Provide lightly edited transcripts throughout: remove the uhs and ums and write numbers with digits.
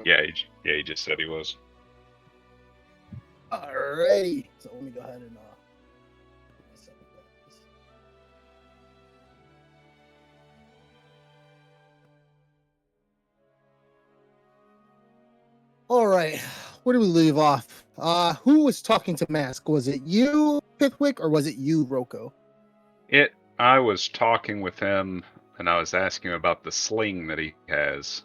He just said he was. Alrighty. So let me go ahead and all right. Where do we leave off? Who was talking to Mask? Was it you, Pithwick, or was it you, Roko? I was talking with him, and I was asking him about the sling that he has.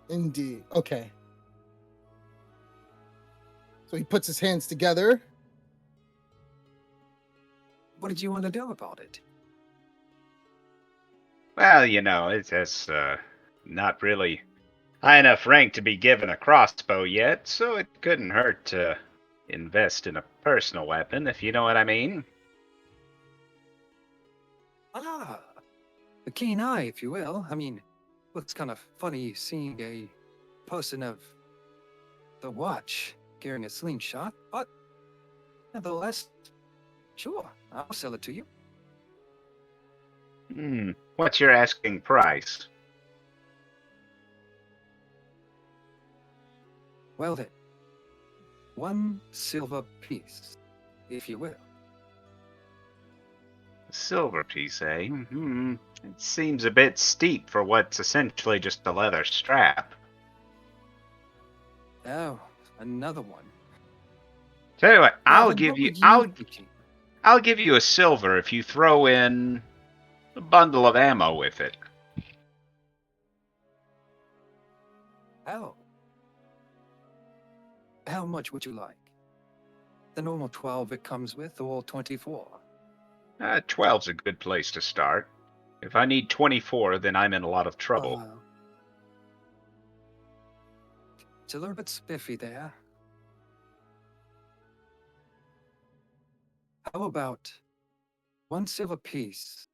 Indeed. Okay. So he puts his hands together. What did you want to do about it? Well, it's not really high enough rank to be given a crossbow yet, so it couldn't hurt to invest in a personal weapon, if you know what I mean. Ah, a keen eye, if you will. I mean, looks kind of funny seeing a person of the watch carrying a slingshot, but nevertheless, sure, I'll sell it to you. What's your asking price? Well then, 1 silver piece, if you will. A silver piece, eh? It seems a bit steep for what's essentially just a leather strap. Oh, another one. Tell you what, Well, then what would you think? I'll give you a silver if you throw in a bundle of ammo with it. Oh. How much would you like? The normal 12 it comes with, or 24? 12's a good place to start. If I need 24, then I'm in a lot of trouble. It's a little bit spiffy there. How about 1 silver piece?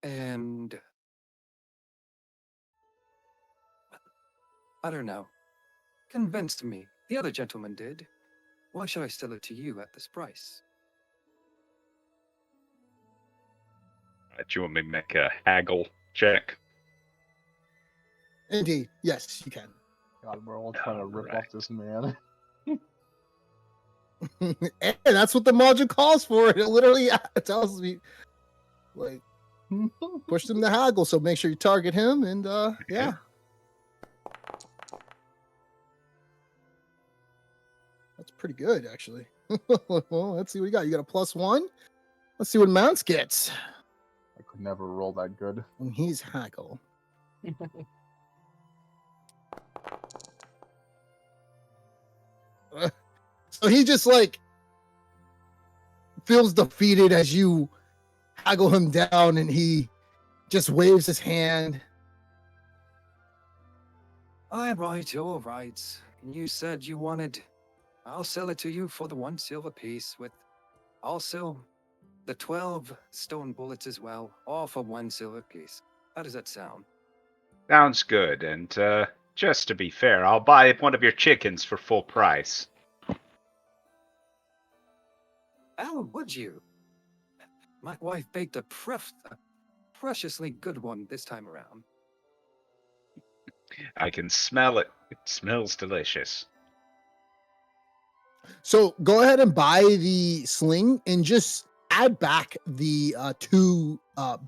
And I don't know. Convinced me. The other gentleman did. Why should I sell it to you at this price? Do you want me to make a haggle check? Indeed. Yes, you can. God, we're all trying to rip off this man. And that's what the module calls for. It literally tells me, like, push them to haggle. So make sure you target him, and yeah. That's pretty good, actually. Well, let's see what you got. You got a +1. Let's see what Mounts gets. I could never roll that good. And he's haggle. So he just like feels defeated as you haggle him down, and he just waves his hand. All right. You said you wanted. I'll sell it to you for the 1 silver piece, with also the 12 stone bullets as well, all for 1 silver piece. How does that sound? Sounds good, and just to be fair, I'll buy one of your chickens for full price. Oh, would you? My wife baked a preciously good one this time around. I can smell it. It smells delicious. So go ahead and buy the sling and just add back the 2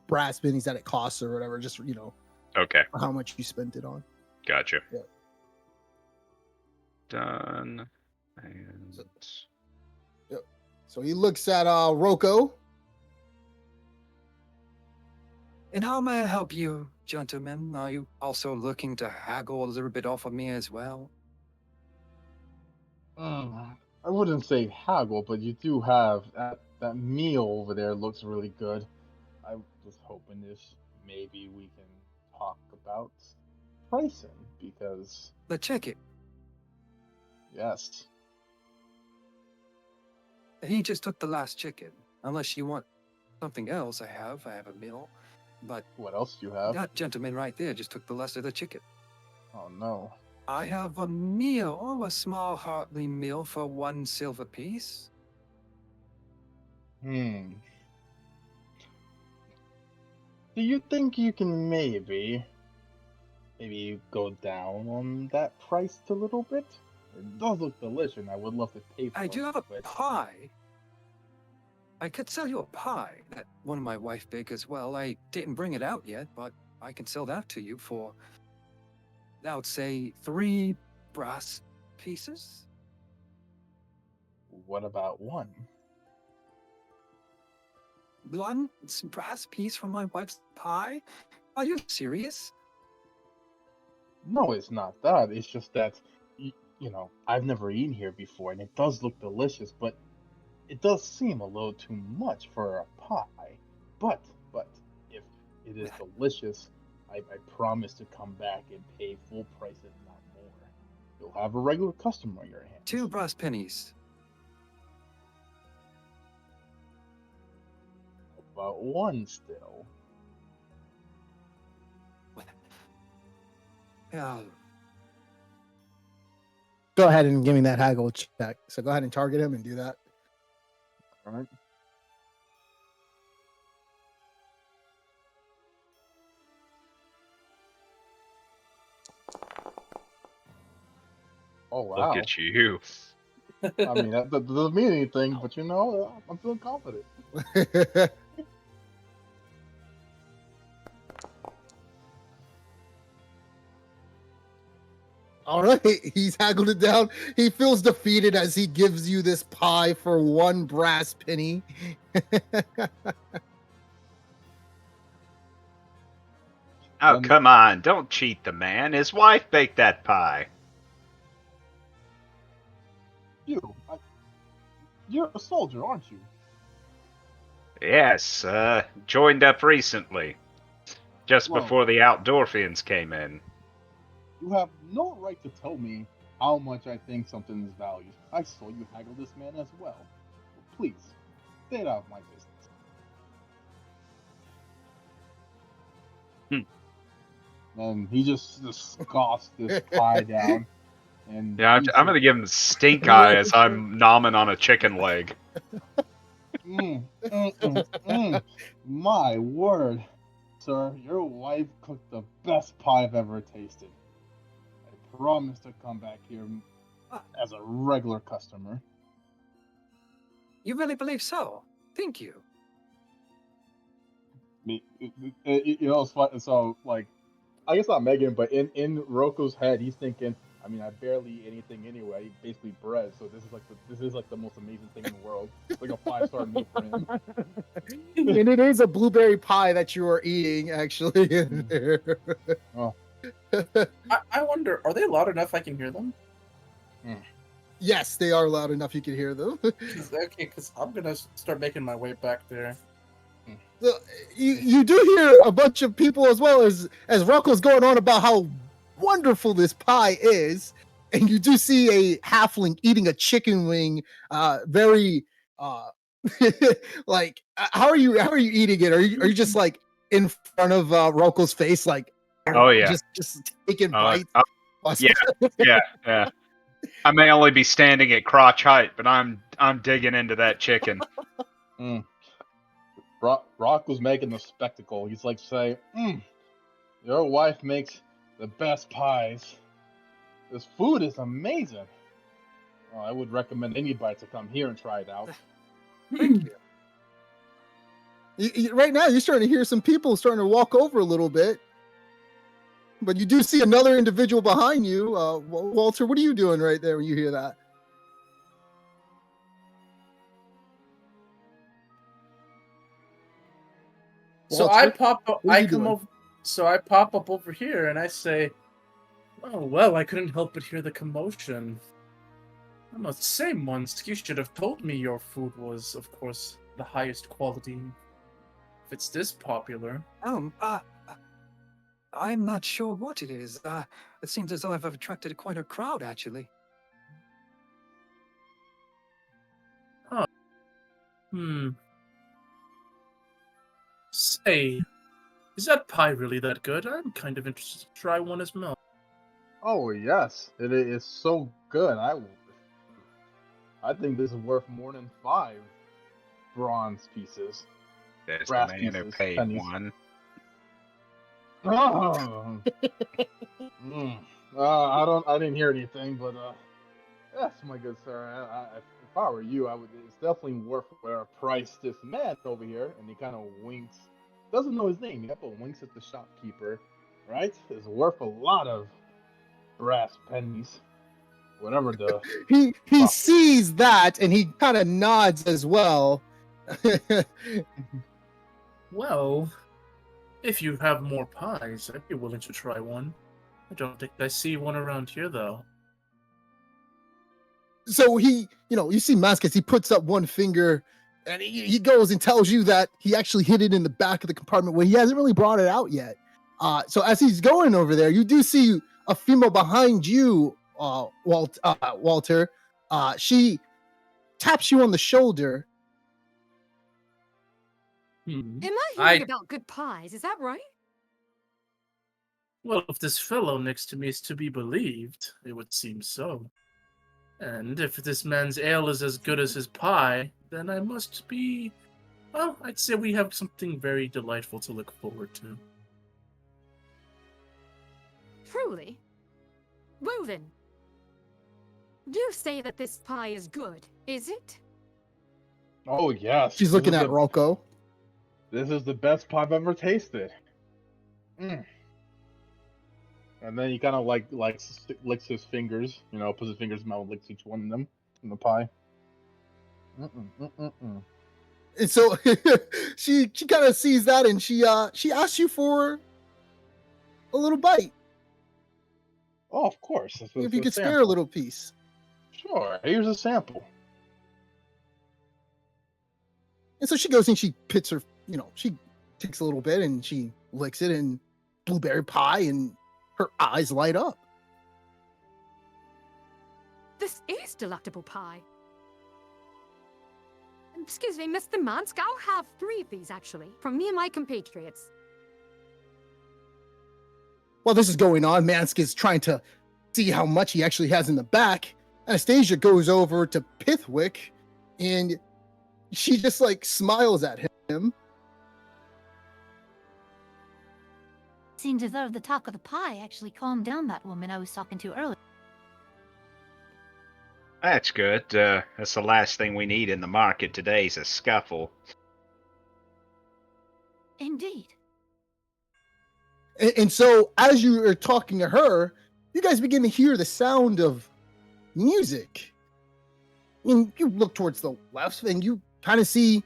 brass minis that it costs or whatever. Just, Okay. for how much you spent it on. Gotcha. Yeah. Done. And So he looks at Roko. And how may I help you, gentlemen? Are you also looking to haggle a little bit off of me as well? I wouldn't say haggle, but you do have that meal over there looks really good. I was hoping this maybe we can talk about pricing, because The chicken. yes. He just took the last chicken. Unless you want something else, I have a meal. But What else do you have? that gentleman right there just took the rest of the chicken. Oh no. I have a meal, or a small hearty meal for 1 silver piece. Do you think you can maybe maybe go down on that price a little bit. It does look delicious, and I would love to pay for I it. do have a but pie. I could sell you a pie that one of my wife baked as well. I didn't bring it out yet, but I can sell that to you for, I would say, 3 brass pieces. what about one? One brass piece from my wife's pie? Are you serious? No, it's not that. It's just that, I've never eaten here before, and it does look delicious, but it does seem a little too much for a pie. But, if it is delicious, I promise to come back and pay full price, if not more. You'll have a regular customer on your hands. 2 brass pennies. About one still. Yeah. Go ahead and give me that haggle check. So go ahead and target him and do that. All right. Oh wow! Look at you. I mean, that doesn't mean anything, but I'm feeling confident. All right, he's haggled it down. He feels defeated as he gives you this pie for 1 brass penny. Oh, come on. Don't cheat the man. His wife baked that pie. You're a soldier, aren't you? Yes, joined up recently. Just Well, before the Outdorfians came in. you have no right to tell me how much I think something is valued. I saw you haggle this man as well. Please, stay out of my business. And he just scoffs this pie down. And Yeah, I'm going to give him stink eye as I'm nomming on a chicken leg. My word, sir, your wife cooked the best pie I've ever tasted. I promise to come back here as a regular customer. You really believe so? Thank you. It's fun. So, like, I guess not Megan, but in Roko's head, he's thinking, I mean, I barely eat anything anyway. I eat basically bread, so this is like the most amazing thing in the world. It's like a 5-star meal for him. And it is a blueberry pie that you are eating, actually. In there. Oh. I wonder, are they loud enough I can hear them? Yes, they are loud enough you can hear them. Because I'm gonna start making my way back there. So, you do hear a bunch of people as well as Rocco's going on about how wonderful this pie is, and you do see a halfling eating a chicken wing, very like how are you eating it? Are you just like in front of Rocco's face, like Oh, yeah. just taking bites? Yeah. I may only be standing at crotch height, but I'm digging into that chicken. Rock was making a spectacle. He's like saying, your wife makes the best pies. This food is amazing. Well, I would recommend anybody to come here and try it out. Thank you. Right now, you're starting to hear some people starting to walk over a little bit. But you do see another individual behind you. Walter, what are you doing right there when you hear that? So Walter, I pop up, what are I you come doing? over, so I pop up over here and I say, "Oh well, I couldn't help but hear the commotion. I must say, Monsk, you should have told me your food was, of course, the highest quality. If it's this popular." I'm not sure what it is. It seems as though I've attracted quite a crowd, actually. Say, is that pie really that good? I'm kind of interested to try one as well. Oh yes, it is so good. I think this is worth more than 5 bronze pieces. There's Brass the man who pieces, paid pennies. one. Oh. I didn't hear anything, but yes, my good sir. If I were you, I would. It's definitely worth whatever price this man over here. And he kind of winks. Doesn't know his name yet, but winks at the shopkeeper. Right? Is worth a lot of brass pennies. Whatever the. He Wow. sees that and he kind of nods as well. Well, if you have more pies, I'd be willing to try one. I don't think I see one around here, though. So he, you see Mascus, he puts up one finger and he goes and tells you that he actually hid it in the back of the compartment where he hasn't really brought it out yet. So as he's going over there, you do see a female behind you, Walter. She taps you on the shoulder. Hmm. Am I hearing about good pies? Is that right? Well, if this fellow next to me is to be believed, it would seem so. And if this man's ale is as good as his pie, then I must be... Well, I'd say we have something very delightful to look forward to. Truly? Well then, do say that this pie is good, is it? Oh yes. She's looking at Rocco. This is the best pie I've ever tasted. Mm. And then he kind of licks his fingers, puts his fingers in his mouth, licks each one of them in the pie. And so she kind of sees that and she asks you for a little bite. Oh, of course. If you could spare a little piece. Sure. Here's a sample. And so she goes and she pits her, she takes a little bit and she licks it, and blueberry pie, and her eyes light up. This is delectable pie. Excuse me, Mr. Mansk, I'll have 3 of these, actually, from me and my compatriots. While this is going on, Mansk is trying to see how much he actually has in the back. Anastasia goes over to Pithwick, and she just, smiles at him. Seems as though the talk of the pie actually calmed down that woman I was talking to earlier. That's good. That's the last thing we need in the market today is a scuffle. Indeed. And so, as you are talking to her, you guys begin to hear the sound of music. And you look towards the left, and you kind of see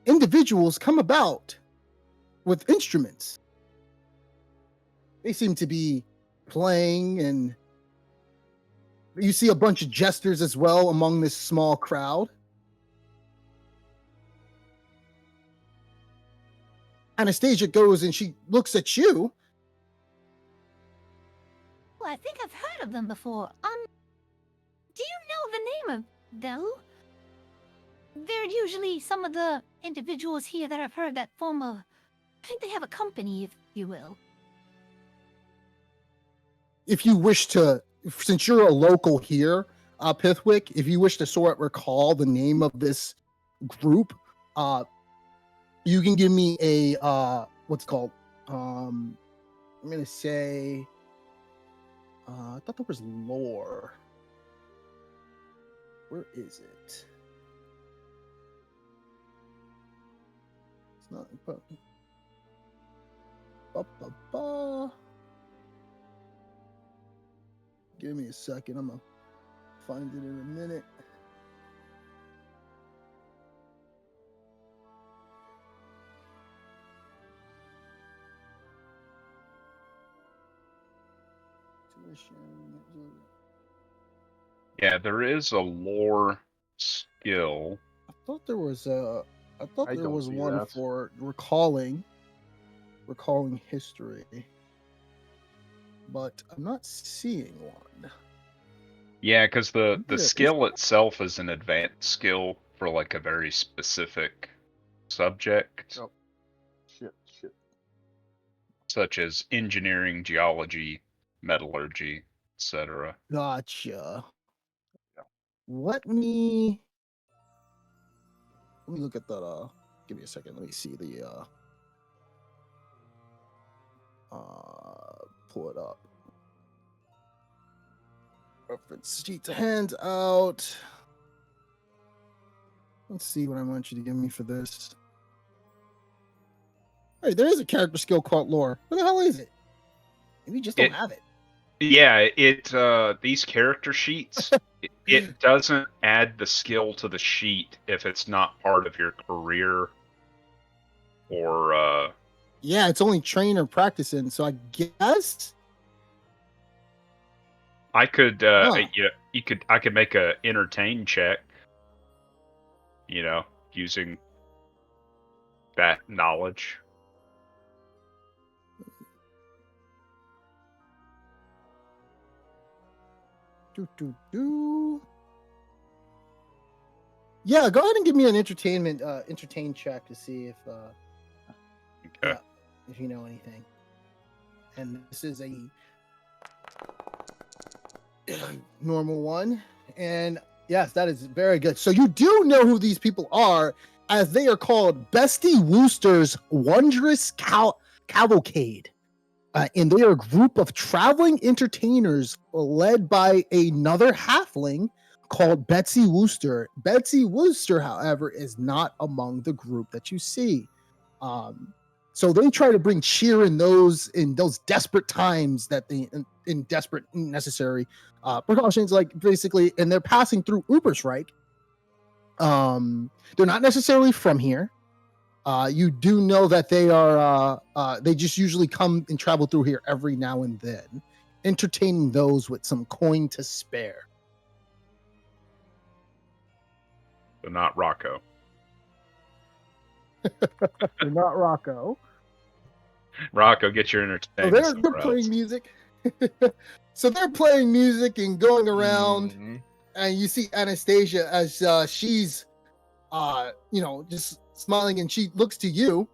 individuals come about with instruments. They seem to be playing, and you see a bunch of jesters as well among this small crowd. Anastasia goes and she looks at you. Well, I think I've heard of them before. Do you know the name of them? They're usually some of the individuals here that I've heard that form a... I think they have a company, if you will. If you wish to, since you're a local here, Pithwick, if you wish to sort of recall the name of this group, you can give me a what's called I'm gonna say I thought there was lore. Where is it? It's not Give me a second, I'm gonna find it in a minute. Yeah, there is a lore skill. I thought there was one that. for recalling history, but I'm not seeing one. Yeah, because the Yeah, skill itself is an advanced skill for a very specific subject, Oh. Shit. such as engineering, geology, metallurgy, etc. Gotcha. Yeah. Let me look at that. Give me a second. Let me see the pull it up. reference sheet to hand out. Let's see what I want you to give me for this. Hey, there is a character skill called lore. Where the hell is it? Maybe you just don't have it. Yeah, these character sheets, it doesn't add the skill to the sheet if it's not part of your career or Yeah, it's only train or practicing, so I guess I could Huh. I could make a entertain check, using that knowledge. Yeah, go ahead and give me an entertain check to see if Okay. if you know anything. And this is a normal one. And yes, that is very good. So you do know who these people are, as they are called Bestie Wooster's Wondrous Cavalcade. And they are a group of traveling entertainers led by another halfling called Betsy Wooster. Betsy Wooster, however, is not among the group that you see. So they try to bring cheer in those desperate times that they in desperate necessary precautions, like basically, and they're passing through Ubersreich. They're not necessarily from here. You do know that they are they just usually come and travel through here every now and then, entertaining those with some coin to spare. So not Rocco. They're not Rocco. Rocco, get your So entertainment. they're playing music. So they're playing music and going around, and you see Anastasia as she's just smiling, and she looks to you.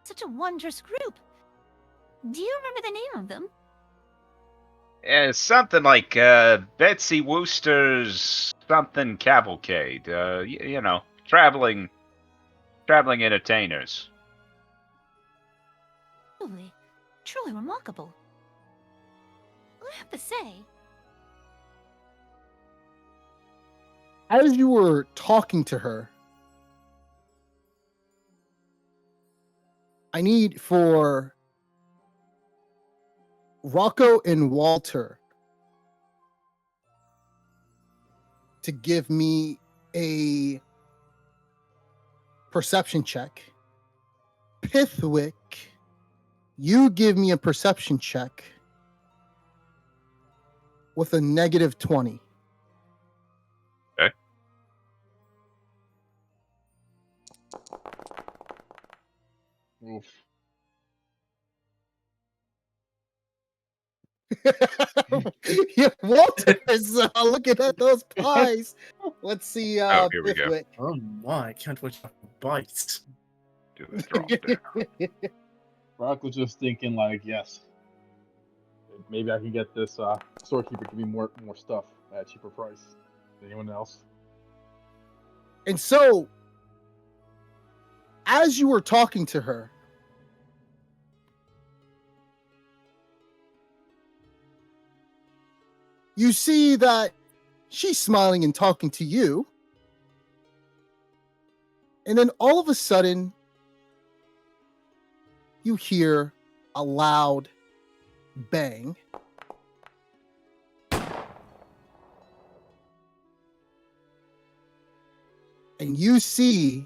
Such a wondrous group. Do you remember the name of them? It's something like Betsy Wooster's something cavalcade. Traveling entertainers. Truly remarkable. I have to say. As you were talking to her, I need for Rocco and Walter to give me a perception check. Pithwick, you give me a perception check with a negative 20. Okay. Oof. Yeah, Walter is looking at those pies. Let's see. Here we go. Pithwick. Oh my, I can't wait to bite. Do the drop down. Brock was just thinking, like, yes, maybe I can get this storekeeper to give me more stuff at a cheaper price than anyone else. And so, as you were talking to her, you see that she's smiling and talking to you. And then all of a sudden, you hear a loud bang. And you see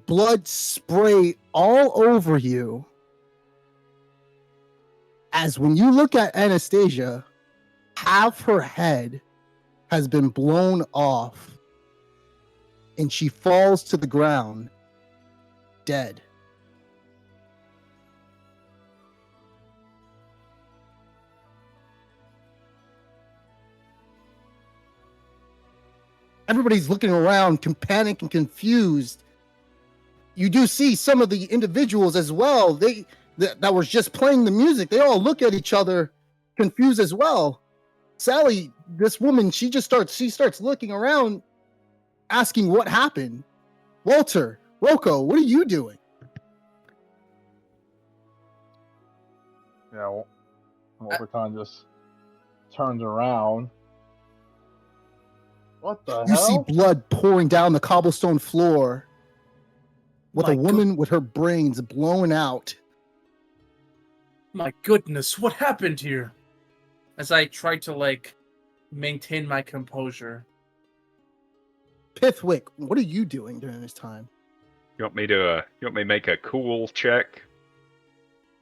blood spray all over you. As when you look at Anastasia, half her head has been blown off and she falls to the ground dead. Everybody's looking around, panicked and confused. You do see some of the individuals as well. That was just playing the music. They all look at each other, confused as well. Sally, this woman, she starts looking around, asking what happened. Walter, Rocco, what are you doing? know, Overton just turns around. What the You see hell? blood pouring down the cobblestone floor with My a woman with her brains blown out. My goodness, what happened here? As I try to, like, maintain my composure. Pithwick, what are you doing during this time? You want me to make a cool check?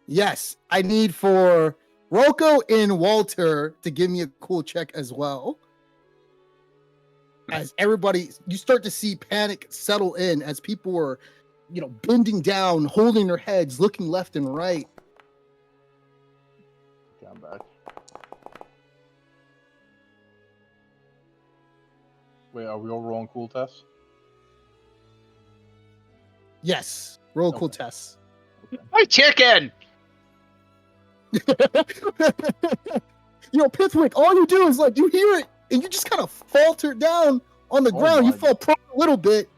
Yes, I need for Rocco and Walter to give me a cool check as well. As everybody, you start to see panic settle in as people are, bending down, holding their heads, looking left and right. Okay, I'm back. Wait, are we all rolling cool tests? Yes, roll cool Okay. tests. My chicken! Pithwick, all you do is you hear it and you just kind of falter down on the Oh ground. You my. fall prone a little bit,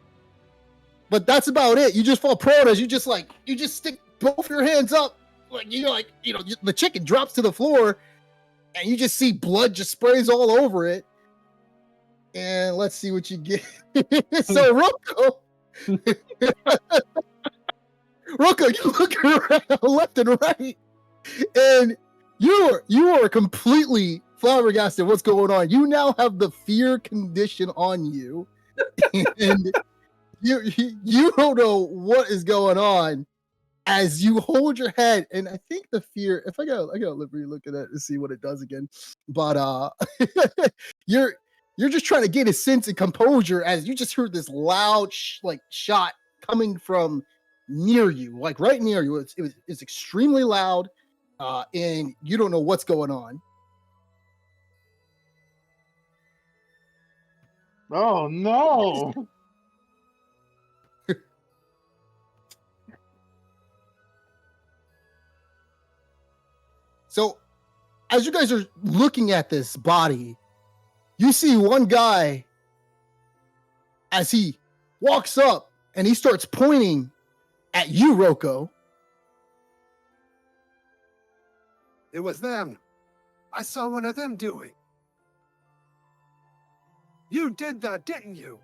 but that's about it. You just fall prone as you just stick both your hands up, the chicken drops to the floor, and you just see blood just sprays all over it. And let's see what you get. So Rocco, you look around left and right, and you are completely flabbergasted. What's going on? You now have the fear condition on you, and you don't know what is going on as you hold your head. And I think the fear. If I gotta let me look at it and see what it does again. But you're just trying to get a sense of composure as you just heard this loud shot coming from near you, right near you. It's extremely loud. And you don't know what's going on. Oh no! So, as you guys are looking at this body, you see one guy as he walks up and he starts pointing at you, Rocco. It was them. I saw one of them do it. You did that, didn't you?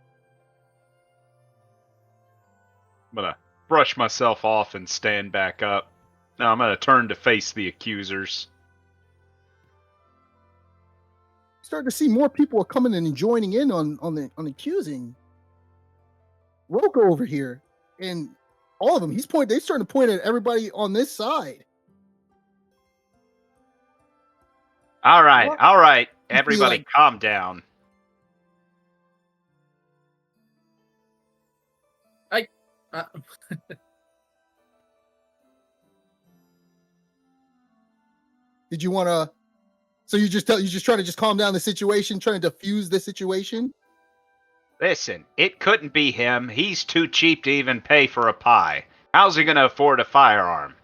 I'm gonna brush myself off and stand back up. Now I'm gonna turn to face the accusers. Starting to see more people are coming in and joining in on accusing Rocco over here, and all of them. They're starting to point at everybody on this side. All right, What? all right, everybody, calm down. Did you want to? So you just trying to calm down the situation, trying to diffuse the situation. Listen, it couldn't be him. He's too cheap to even pay for a pie. How's he gonna afford a firearm?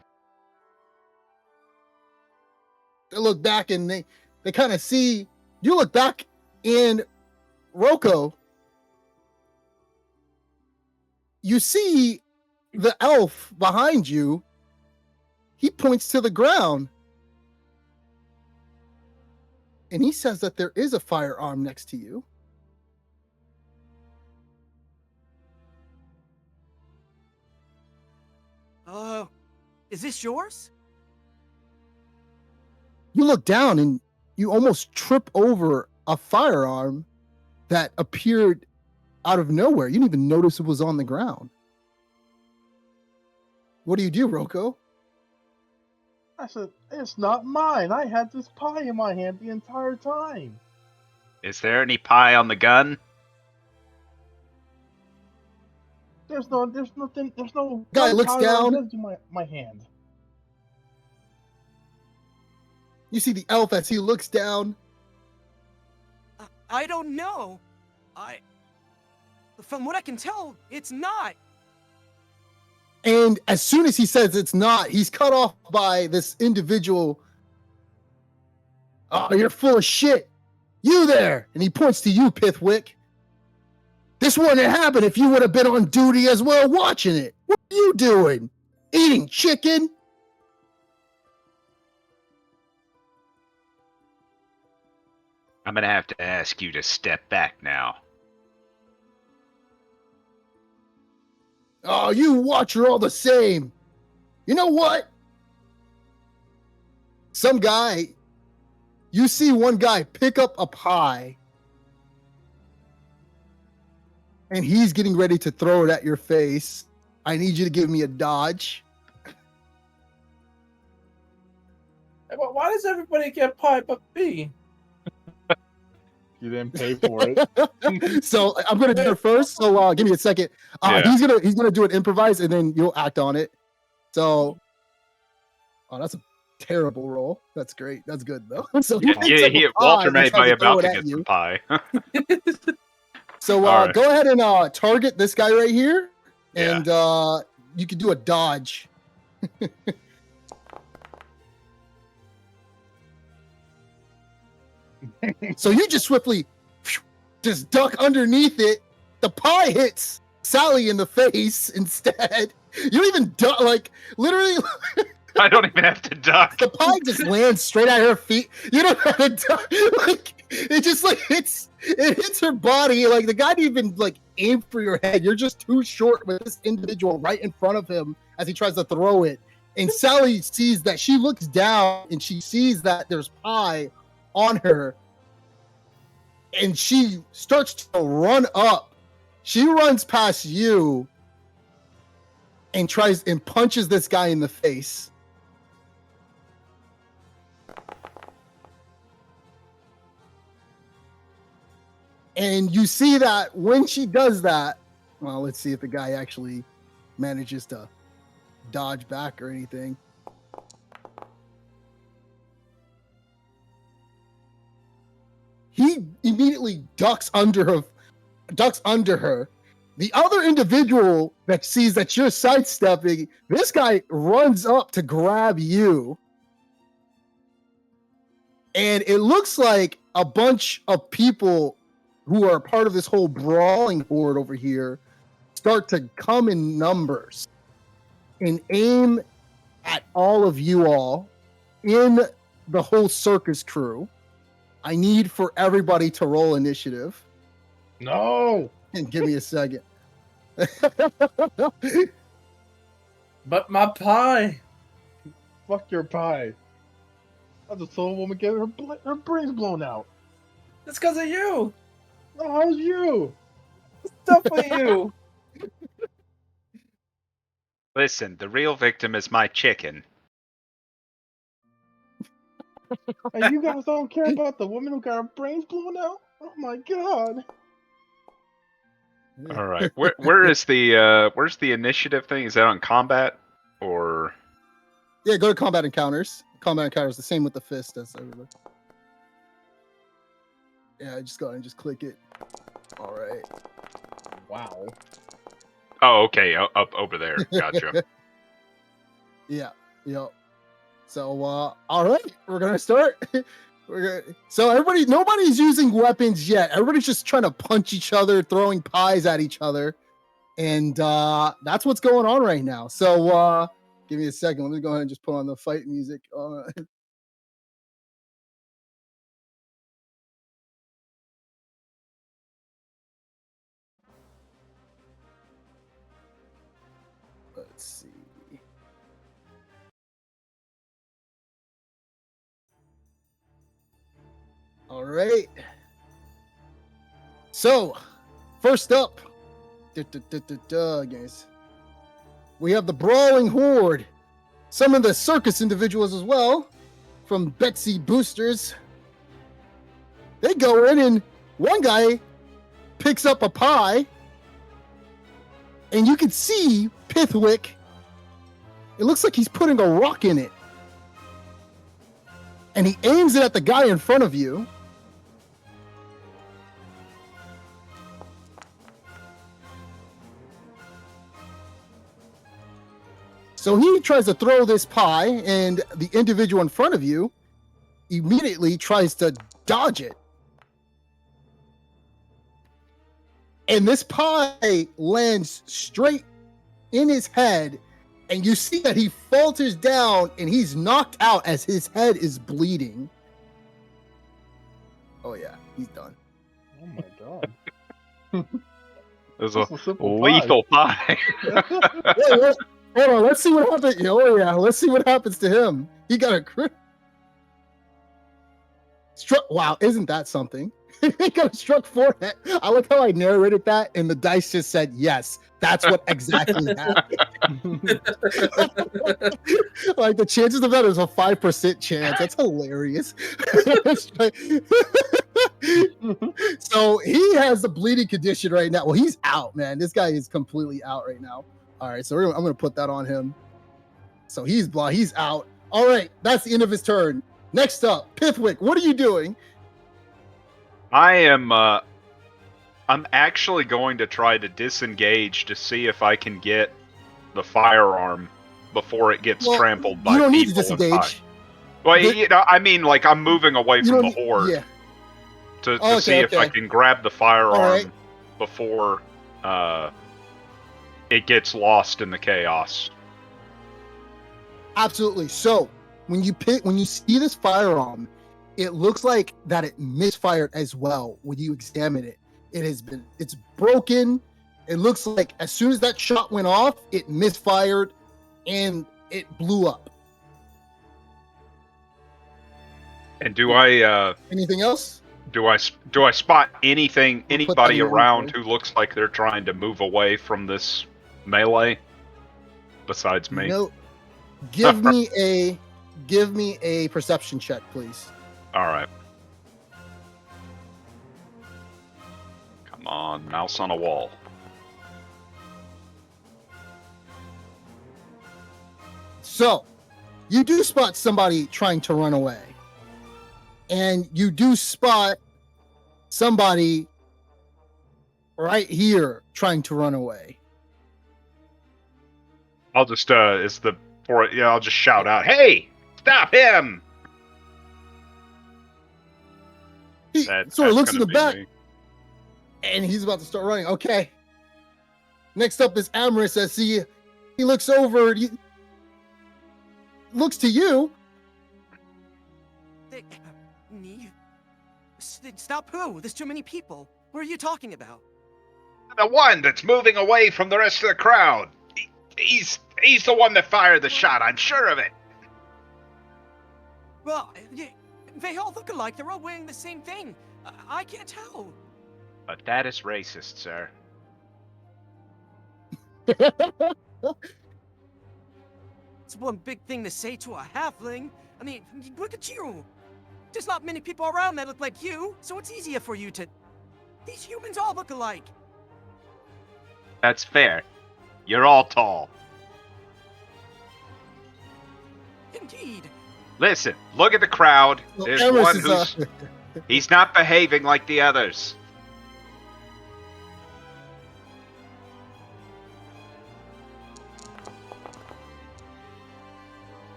They look back and they kind of see you. Look back, and Rocco, you see the elf behind you. He points to the ground, and he says that there is a firearm next to you. Is this yours? You look down and you almost trip over a firearm that appeared out of nowhere. You didn't even notice it was on the ground. What do you do, Rocco? I said, it's not mine. I had this pie in my hand the entire time. Is there any pie on the gun? There's nothing. There's no. Guy looks down. Into my hand. You see the elf as he looks down. I don't know. From what I can tell, it's not. And as soon as he says it's not, he's cut off by this individual. Oh, you're full of shit. You there. And he points to you, Pithwick. This wouldn't have happened if you would have been on duty as well watching it. What are you doing? Eating chicken? I'm gonna have to ask you to step back now. Oh, you watch are all the same. You know what? You see one guy pick up a pie, and he's getting ready to throw it at your face. I need you to give me a dodge. But why does everybody get pie but me? You didn't pay for it. So I'm gonna do it first. So give me a second. Yeah. He's gonna do it improvise, and then you'll act on it. So, that's a terrible roll. That's great. That's good though. So he picks up a pie Walter and may tries be to throw about it to at get you. some pie. So All right. go ahead and target this guy right here, Yeah. and you can do a dodge. So you just swiftly just duck underneath it. The pie hits Sally in the face instead. You don't even duck, like literally. I don't even have to duck. The pie just lands straight at her feet. You don't have to duck. Like it just like it hits her body. Like the guy didn't even like aim for your head. You're just too short with this individual right in front of him as he tries to throw it. And Sally sees that. She looks down and she sees that there's pie on her. And she starts to run up. She runs past you and tries and punches this guy in the face. And you see that when she does that, well, let's see if the guy actually manages to dodge back or anything. He immediately ducks under her. The other individual that sees that you're sidestepping, this guy runs up to grab you. And it looks like a bunch of people who are part of this whole brawling horde over here start to come in numbers and aim at all of you all in the whole circus crew. I need for everybody to roll initiative. No. And give me a second. But my pie. Fuck your pie. I just saw a woman get her brains blown out. It's because of you. No, how's you? Stuff for you. Listen, the real victim is my chicken. And you guys don't care about the woman who got her brains blown out? Oh my god. All right. Where's the initiative thing? Is that on combat or? Yeah, go to combat encounters. Combat encounters, the same with the fist as everybody. Yeah, just go ahead and just click it. All right. Wow. Oh, okay. Up over there. Gotcha. Yeah. Yep. So, all right, we're gonna start. So nobody's using weapons yet. Everybody's just trying to punch each other, throwing pies at each other, and that's what's going on right now. So, give me a second. Let me go ahead and just put on the fight music. Let's see. All right. So, first up, guys, we have the Brawling Horde. Some of the circus individuals as well, from Betsy Boosters. They go in, and one guy picks up a pie, and you can see Pithwick. It looks like he's putting a rock in it. And he aims it at the guy in front of you. So he tries to throw this pie, and the individual in front of you immediately tries to dodge it. And this pie lands straight in his head, and you see that he falters down, and he's knocked out as his head is bleeding. Oh yeah, he's done. Oh my god. It was Just a a simple lethal pie. Wait, what? Hold on, let's see what happens. Oh yeah, let's see what happens to him. He got a crit. Struck. Wow, isn't that something? He got a struck forehead. I like how I narrated that, and the dice just said yes. That's what exactly happened. Like the chances of that is a 5% chance. That's hilarious. So he has a bleeding condition right now. Well, he's out, man. This guy is completely out right now. All right, so I'm gonna put that on him. So he's blind. He's out. All right, that's the end of his turn. Next up, Pithwick. What are you doing? I am. I'm actually going to try to disengage to see if I can get the firearm before it gets Well, trampled by you don't need to people and disengage. Well, The- you know, I mean, like I'm moving away You from don't the need- horde Yeah. to Okay, see if I okay. can grab the firearm right. before it gets lost in the chaos. Absolutely. So when you see this firearm, it looks like that it misfired as well. When you examine it, it's broken. It looks like as soon as that shot went off, it misfired and it blew up. And do I Anything else? do I spot anything, We'll put that anybody in your around inventory. who looks like they're trying to move away from this melee besides me? No. Give me a perception check, please. All right. Come on, mouse on a wall. So, you do spot somebody trying to run away. And you do spot somebody right here trying to run away. I'll just I'll just shout out, "Hey, stop him!" He That's sort of looks in gonna the be back me. and he's about to start running. Okay. Next up is Amaris as he looks over and he looks to you. Me? Stop who? There's too many people. What are you talking about? The one that's moving away from the rest of the crowd. He's the one that fired the shot. I'm sure of it. Well, they all look alike. They're all wearing the same thing. I can't tell. But that is racist, sir. It's one big thing to say to a halfling. I mean, look at you. There's not many people around that look like you, so it's easier for you to... These humans all look alike. That's fair. You're all tall. Indeed. Listen, look at the crowd. Well, There's Amaris one is, who's... He's not behaving like the others.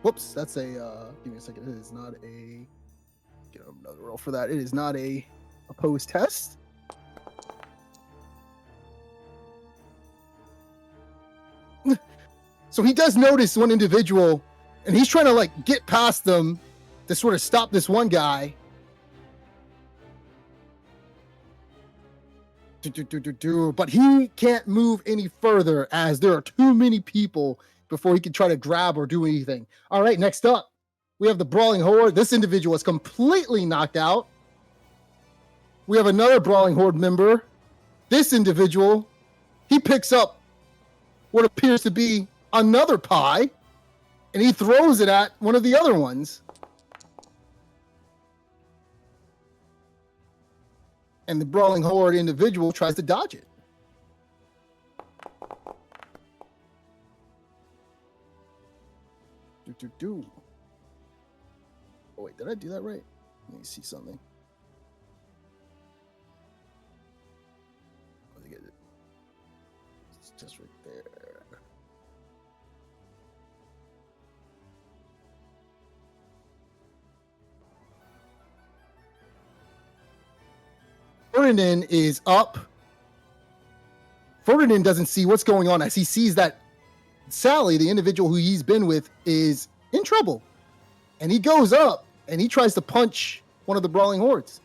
Whoops, that's a give me a second. It is not a get another roll for that. It is not a opposed test. So he does notice one individual and he's trying to like get past them to sort of stop this one guy. But he can't move any further as there are too many people before he can try to grab or do anything. All right, next up, we have the Brawling Horde. This individual is completely knocked out. We have another Brawling Horde member. This individual, he picks up what appears to be another pie, and he throws it at one of the other ones. And the Brawling Horde individual tries to dodge it. Oh, wait, did I do that right? Let me see something. Let me get it. It's just right there. Ferdinand is up. Ferdinand doesn't see what's going on as he sees that Sally, the individual who he's been with, is in trouble. And he goes up and he tries to punch one of the brawling hordes.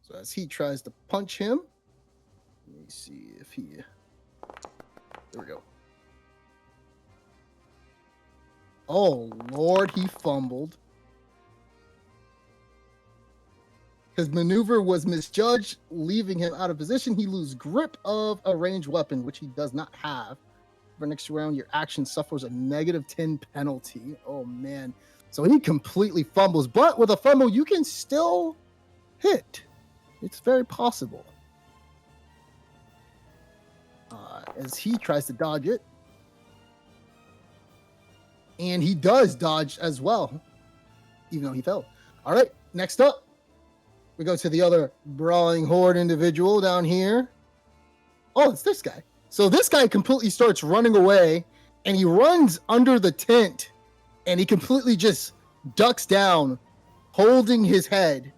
So as he tries to punch him, let me see if he... There we go. Oh, Lord, he fumbled. His maneuver was misjudged, leaving him out of position. He loses grip of a ranged weapon, which he does not have. For next round, your action suffers a -10 penalty. Oh, man. So he completely fumbles. But with a fumble, you can still hit. It's very possible. As he tries to dodge it. And he does dodge as well, even though he fell. All right, next up, we go to the other brawling horde individual down here. Oh, it's this guy. So this guy completely starts running away, and he runs under the tent, and he completely just ducks down, holding his head,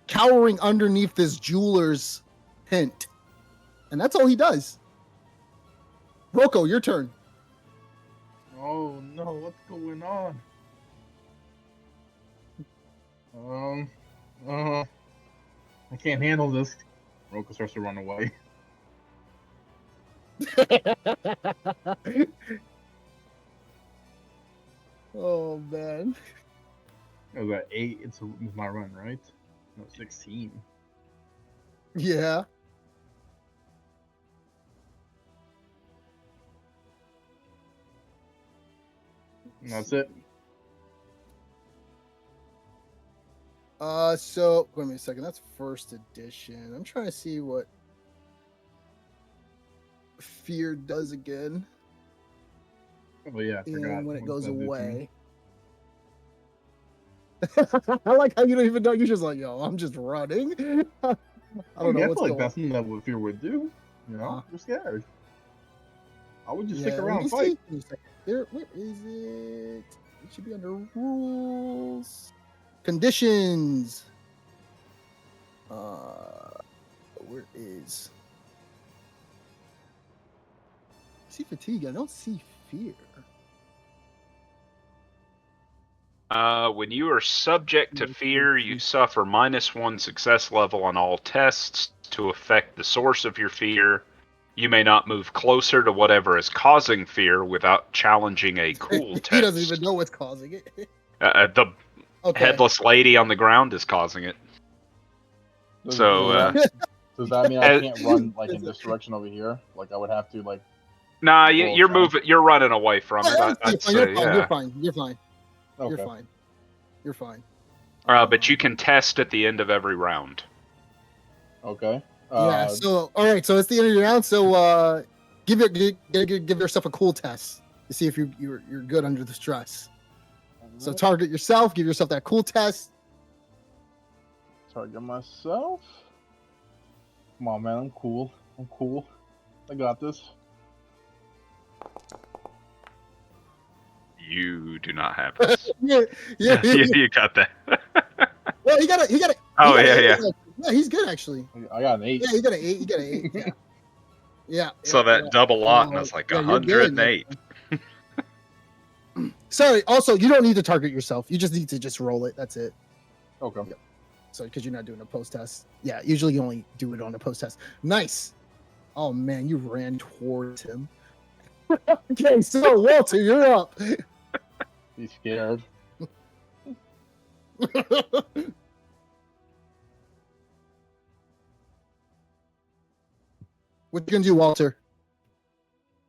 cowering underneath this jeweler's tent. And that's all he does. Rocco, your turn. Oh no, what's going on? I can't handle this. Rocco starts to run away. Oh man. It was at 8. It's my run, right? No, 16. Yeah. And that's it. So wait a minute a second. That's first edition. I'm trying to see what fear does again. Oh yeah, I forgot. And when it what goes that did to me. away. I like how you don't even know. You're just like, yo, I'm just running. I don't know I what's feel like going that's something that what fear would do. You know, you're scared. I would just stick around and fight. Where is it? It should be under rules. Conditions. Where is? I see fatigue. I don't see fear. When you are subject to fear, you suffer -1 success level on all tests to affect the source of your fear. You may not move closer to whatever is causing fear without challenging a cool test. He doesn't even know what's causing it. The headless lady on the ground is causing it. Does that mean I can't run like in this direction over here? Like I would have to like. Nah, you're moving. You're running away from it. I'd say, You're fine. You're fine. Okay. You're fine. You're fine. But you can test at the end of every round. Okay. Yeah. So all right. So it's the end of your round. So give yourself a cool test to see if you're good under the stress. So target yourself. Give yourself that cool test. Target myself. Come on, man. I'm cool. I got this. You do not have this. yeah. You got that. Well, he got it. Oh yeah. Yeah, he's good actually. I got an 8. Yeah, he got an 8. You got an 8. Yeah. So that double lot, and it's like 108. Sorry. Also, you don't need to target yourself. You just need to just roll it. That's it. Okay. Yep. So because you're not doing a post test. Yeah. Usually you only do it on a post test. Nice. Oh man, you ran towards him. Okay, so Walter, you're up. He's scared. What you gonna do, Walter?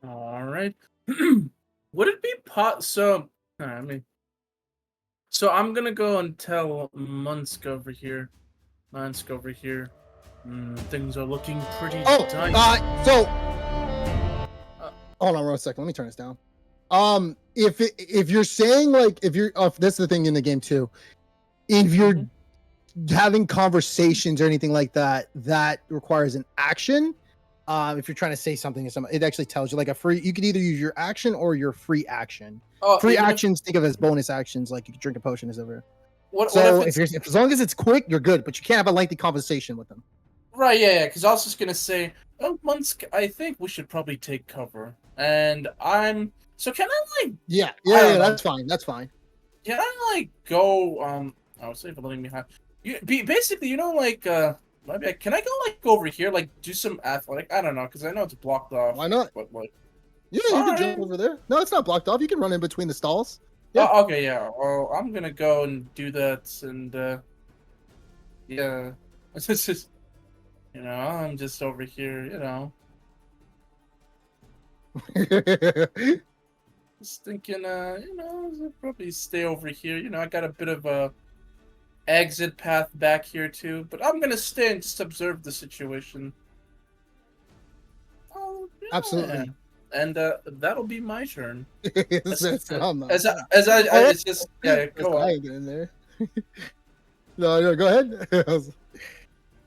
All right. Would it be so? So I'm gonna go and tell Munsk over here. Things are looking pretty. Hold on one second. Let me turn this down. If you're saying like that's the thing in the game too. If you're having conversations or anything like that, that requires an action. If you're trying to say something to someone, it actually tells you like you could either use your action or your free action. Free actions think of as bonus actions, like you can drink a potion or whatever. What So if it's as long as it's quick, you're good, but you can't have a lengthy conversation with them. right? Yeah, yeah. Because I was just gonna say, oh, I think we should probably take cover. And I'm so can I like Yeah, I don't know. that's fine. That's fine. Can I like go? I was for letting me have. Basically, like maybe can I go like over here, like do some athletic? I don't know, because I know it's blocked off. Why not? But like, Yeah, you can alright. jump over there. No, it's not blocked off. You can run in between the stalls. Oh, okay, yeah. Well, I'm gonna go and do that, and yeah, it's just I'm just over here, just thinking, I'll probably stay over here. I got a bit of a exit path back here too, but I'm gonna stay and just observe the situation. Oh, yeah. Absolutely. And that'll be my turn. I'm not. It's just go I on. ain't getting there. No, go ahead.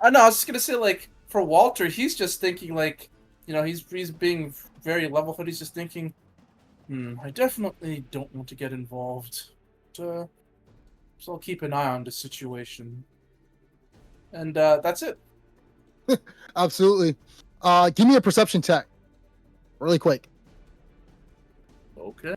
I know. I was just gonna say, like, for Walter, he's just thinking, like, he's being very level-headed. He's just thinking, I definitely don't want to get involved. So I'll keep an eye on the situation. And that's it. Absolutely. Give me a perception check, really quick. Okay.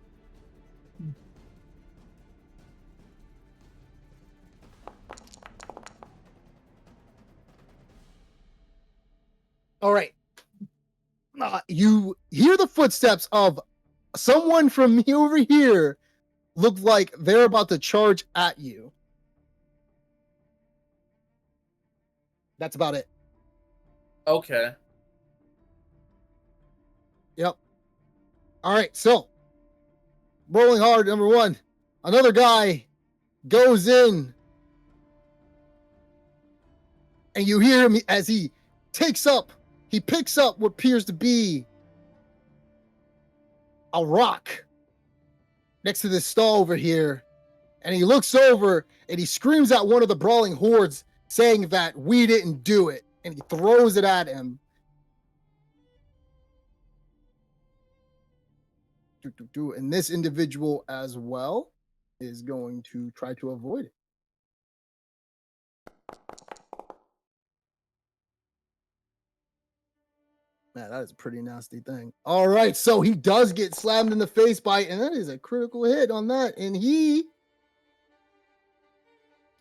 All right. You hear the footsteps of someone from over here. Look like they're about to charge at you. That's about it. Okay. Yep. All right. So, rolling hard, number one. Another guy goes in, and you hear him as he picks up what appears to be a rock next to this stall over here. And he looks over and he screams at one of the brawling hordes, saying that we didn't do it. And he throws it at him. And this individual as well is going to try to avoid it. Man, that is a pretty nasty thing. All right, so he does get slammed in the face by, and that is a critical hit on that. And he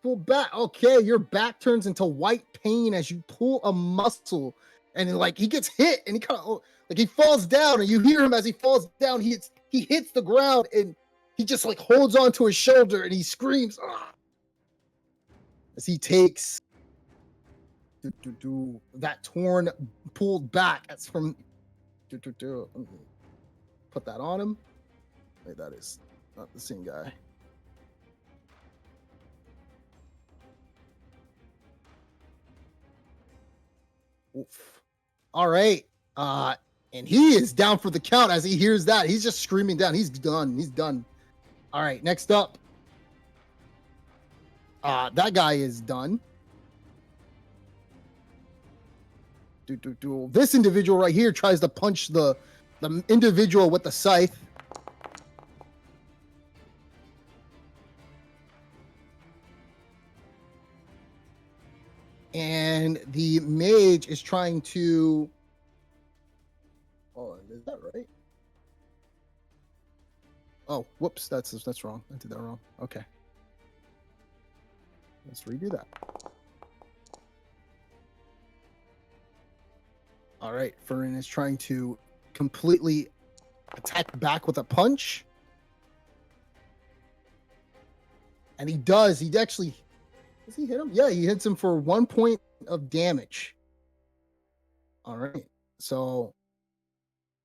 pull back. Okay, your back turns into white pain as you pull a muscle, and then, like, he gets hit, and he kind of like he falls down, and you hear him as he falls down. He hits the ground, and he just like holds onto his shoulder, and he screams as he takes that torn, pulled back. That's from put that on him. Wait, that is not the same guy. Oof. All right. And he is down for the count as he hears that. He's just screaming down. He's done. He's done. All right. Next up. That guy is done. This individual right here tries to punch the individual with the scythe. And the mage is trying to. Oh, is that right? Oh, whoops! That's wrong. I did that wrong. Okay. Let's redo that. All right, Furin is trying to completely attack back with a punch. And he does. He actually... Does he hit him? Yeah, he hits him for 1 point of damage. All right, so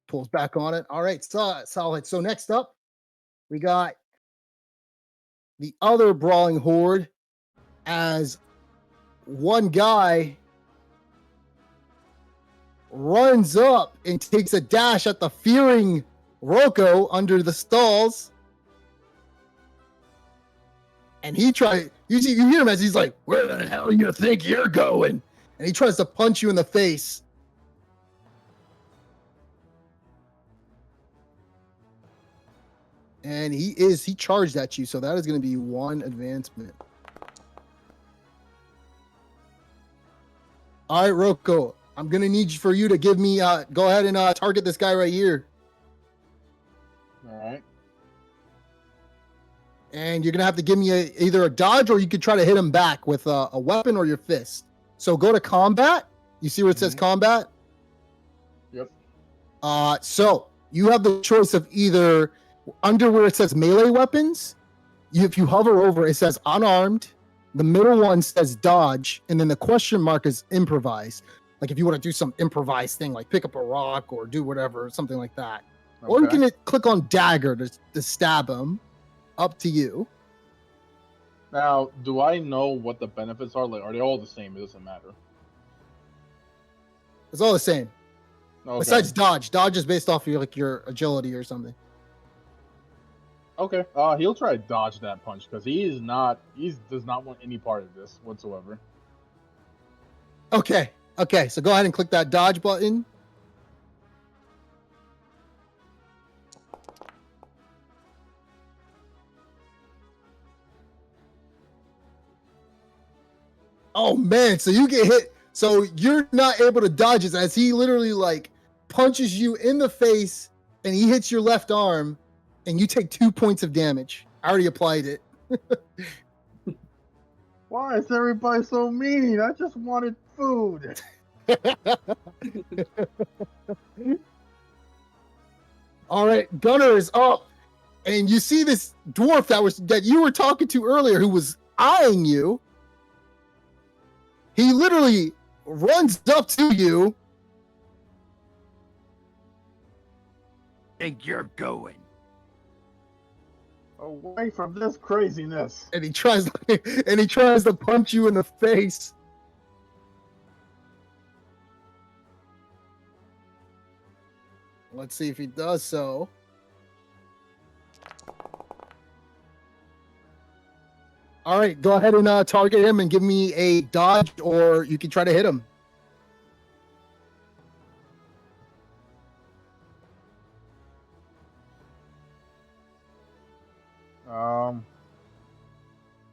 pulls back on it. All right, solid. So next up, we got the other brawling horde as one guy runs up and takes a dash at the fearing Rocco under the stalls. And he tries, you hear him as he's like, "Where the hell do you think you're going?" And he tries to punch you in the face. And he charged at you, so that is going to be 1 advancement. All right, Rocco. I'm gonna need for you to give me. Go ahead and target this guy right here, All right. and you're gonna have to give me either a dodge or you could try to hit him back with a weapon or your fist. So go to combat. You see where it says combat? Yep. So you have the choice of either under where it says melee weapons. If you hover over, it says unarmed. The middle one says dodge, and then the question mark is improvise. Like if you want to do some improvised thing, like pick up a rock or do whatever, something like that. Or you Okay. can click on dagger to stab him. Up to you. Now, do I know what the benefits are? Like, are they all the same? It doesn't matter. It's all the same. Okay. Besides dodge. Dodge is based off your your agility or something. Okay. He'll try to dodge that punch because he does not want any part of this whatsoever. Okay. Okay. So go ahead and click that dodge button. Oh man, so you get hit. So you're not able to dodge it as he literally like punches you in the face and he hits your left arm and you take 2 points of damage. I already applied it. Why is everybody so mean? I just wanted food. All right, Gunner is up. And you see this dwarf that you were talking to earlier who was eyeing you. He literally runs up to you. Think you're going. Away from this craziness. And he tries to punch you in the face. Let's see if he does so. All right, go ahead and target him and give me a dodge, or you can try to hit him.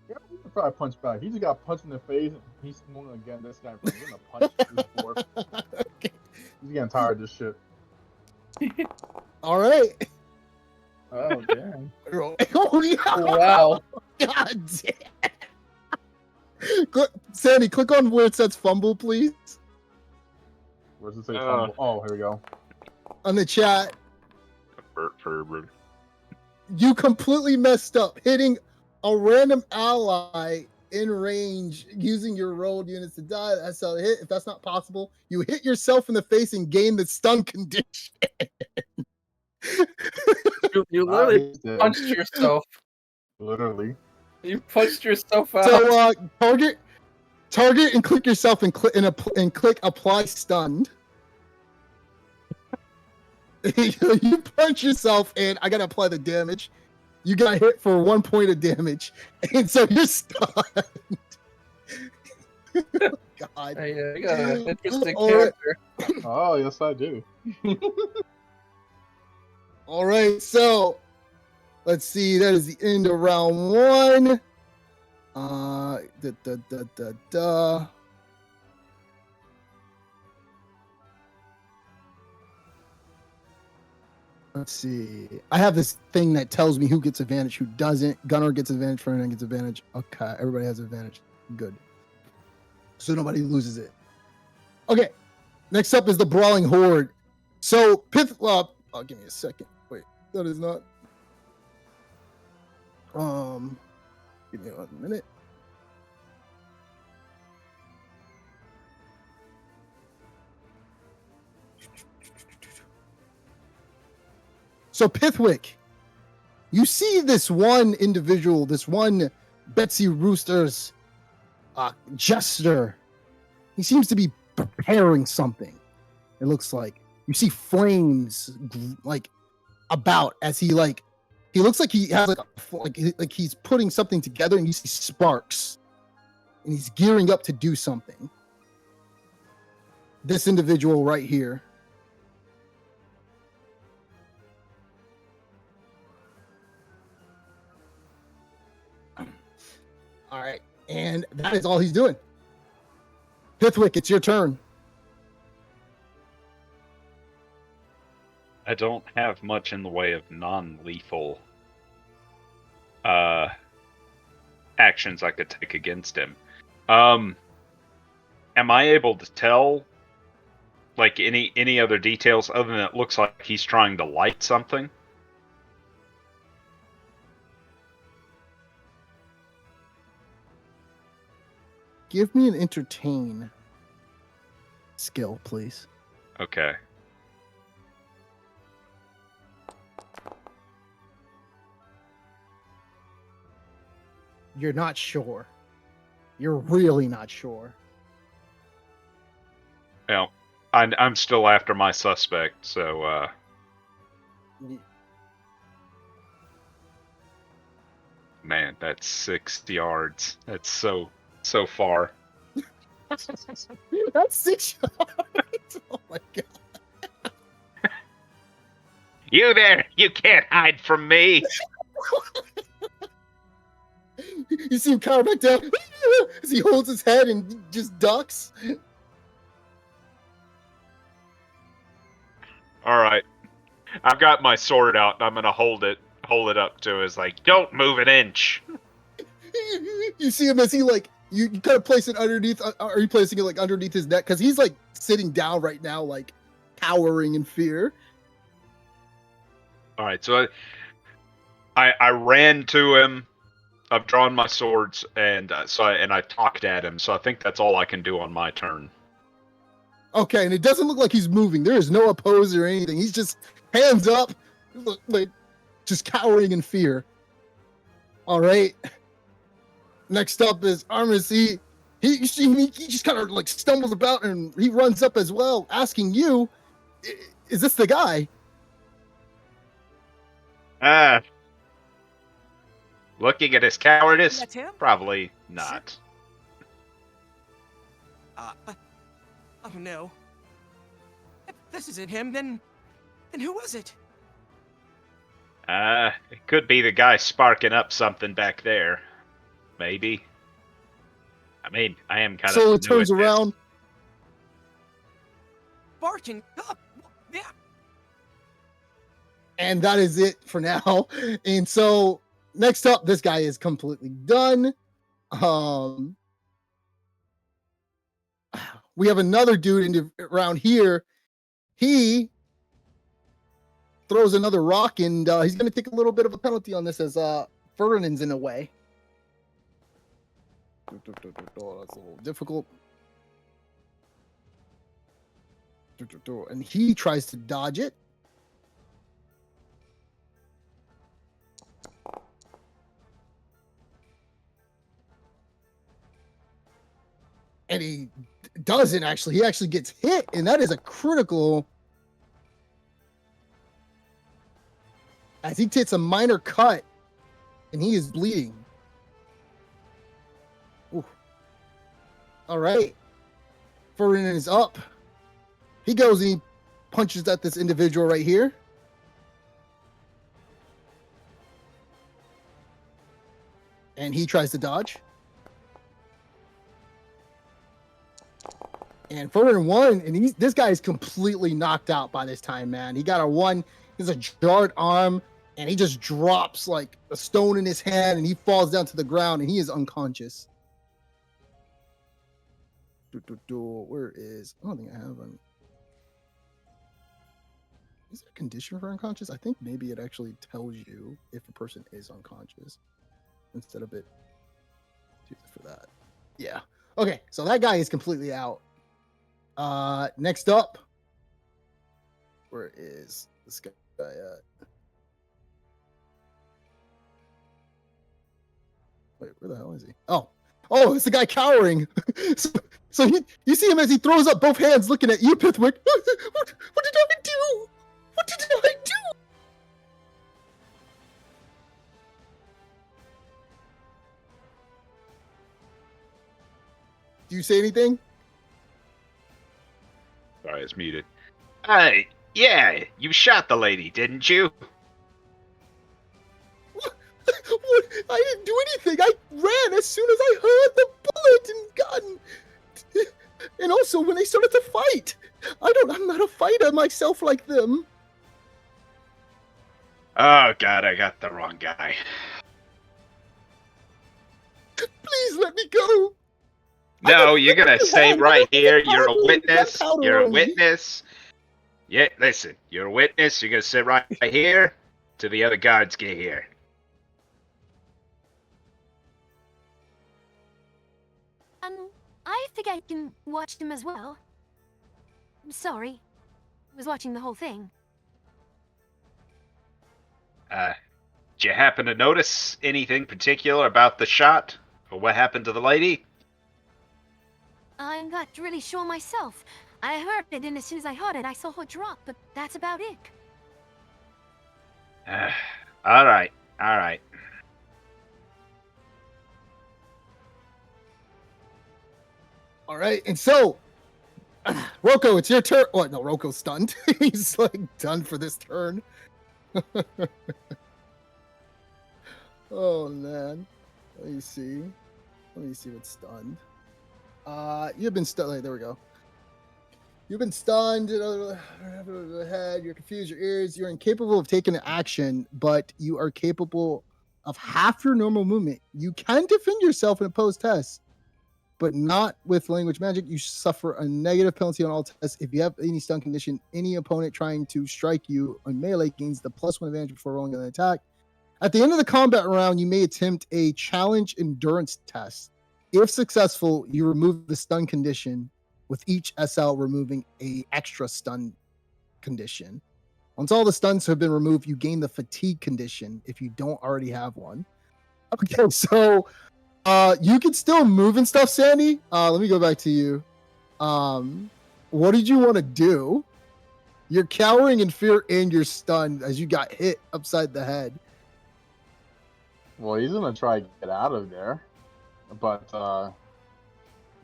Yeah, we can probably punch back. He just got punched in the face. He's swung again. This guy for getting a punch. This dwarf. Okay. He's getting tired of this shit. All right. Oh damn! Oh yeah! Wow! God damn! Sandy, click on where it says fumble, please. Where does it say fumble? Oh, here we go. On the chat. You completely messed up, hitting a random ally in range using your rolled units to die. That's how it hit. If that's not possible, you hit yourself in the face and gain the stun condition. You literally punched yourself. Literally. You punched yourself out. So target and click yourself and click apply stunned. You punch yourself and I gotta apply the damage. You got hit for 1 point of damage, and so you're stunned. God. Hey, you got an interesting All right. character. Oh, yes, I do. All right, so let's see. That is the end of round one. Let's see. I have this thing that tells me who gets advantage, who doesn't. Gunner gets advantage, Ferdinand gets advantage. Okay, everybody has advantage. Good. So nobody loses it. Okay, next up is the Brawling Horde. So, give me a second. Wait, that is not. Give me 1 minute. So Pithwick, you see this one individual, this one Betsy Rooster's jester. He seems to be preparing something. It looks like you see flames like about as he looks like he has like he's putting something together, and you see sparks, and he's gearing up to do something. This individual right here. All right, and that is all he's doing. Pithwick, it's your turn. I don't have much in the way of non-lethal actions I could take against him. Am I able to tell, like, any other details other than it looks like he's trying to light something? Give me an entertain skill, please. Okay. You're not sure. You're really not sure. Well, I'm still after my suspect, so man, that's 6 yards. That's so far. That's 6 yards. Oh my god. You there! You can't hide from me! You see him cower back down as he holds his head and just ducks. Alright. I've got my sword out and I'm gonna hold it up to his, like, don't move an inch. You see him as he, like, you kind of place it underneath. Are you placing it, like, underneath his neck? Because he's, like, sitting down right now, like, cowering in fear. Alright, so I ran to him. I've drawn my swords, and I talked at him. So I think that's all I can do on my turn. Okay, and it doesn't look like he's moving. There is no oppose or anything. He's just hands up, like, just cowering in fear. All right. Next up is Armis. He just kind of, like, stumbles about and he runs up as well, asking you, "Is this the guy?" Looking at his cowardice, That's him? probably not. Oh no. If this isn't him, then who was it? It could be the guy sparking up something back there. Maybe. I mean, I am kind of. So it turns around. Barking up. Yeah. And that is it for now. And so next up, this guy is completely done. We have another dude around here. He throws another rock, and he's going to take a little bit of a penalty on this as Ferdinand's in a way. That's a little difficult. And he tries to dodge it. And he doesn't actually. He actually gets hit, and that is a critical. As he takes a minor cut, and he is bleeding. Ooh. All right. Ferdinand is up. He goes and he punches at this individual right here. And he tries to dodge. And Ferdinand won, and this guy is completely knocked out by this time, man. He got a 1. He has a jarred arm, and he just drops like a stone in his hand, and he falls down to the ground, and he is unconscious. Where is? I don't think I have one. Is there a condition for unconscious? I think maybe it actually tells you if a person is unconscious instead of it for that. Yeah. Okay, so that guy is completely out. Next up, where is this guy at? Wait, where the hell is he? Oh, it's the guy cowering. so you see him as he throws up both hands, looking at you, Pithwick. What did I do? What did I do? Do you say anything? Sorry, it's muted. Yeah, you shot the lady, didn't you? What? I didn't do anything. I ran as soon as I heard the bullet and gun. And also, when they started to fight, I'm not a fighter myself like them. Oh god, I got the wrong guy. Please let me go. No, you're gonna stay Why right don't you here. get You're a powder and witness. gunpowder You're a on me? witness. Yeah, listen, you're a witness. You're gonna sit right here till the other guards get here. I think I can watch him as well. I'm sorry. I was watching the whole thing. Did you happen to notice anything particular about the shot? Or what happened to the lady? I'm not really sure myself. I heard it, and as soon as I heard it, I saw her drop, but that's about it. Alright, alright. All right, and so, Roko, it's your turn. Oh, no, Roko's stunned. He's like done for this turn. Oh man, let me see. Let me see what's stunned. You've been stunned. There we go. You've been stunned. The head. You're confused. Your ears. You're incapable of taking an action, but you are capable of half your normal movement. You can defend yourself in opposed tests, but not with language magic. You suffer a negative penalty on all tests. If you have any stun condition, any opponent trying to strike you on melee gains the +1 advantage before rolling an attack. At the end of the combat round, you may attempt a challenge endurance test. If successful, you remove the stun condition, with each SL removing a extra stun condition. Once all the stuns have been removed, you gain the fatigue condition if you don't already have one. Okay, so you can still move and stuff, Sandy. Let me go back to you. What did you want to do? You're cowering in fear and you're stunned as you got hit upside the head. Well, he's gonna try to get out of there, but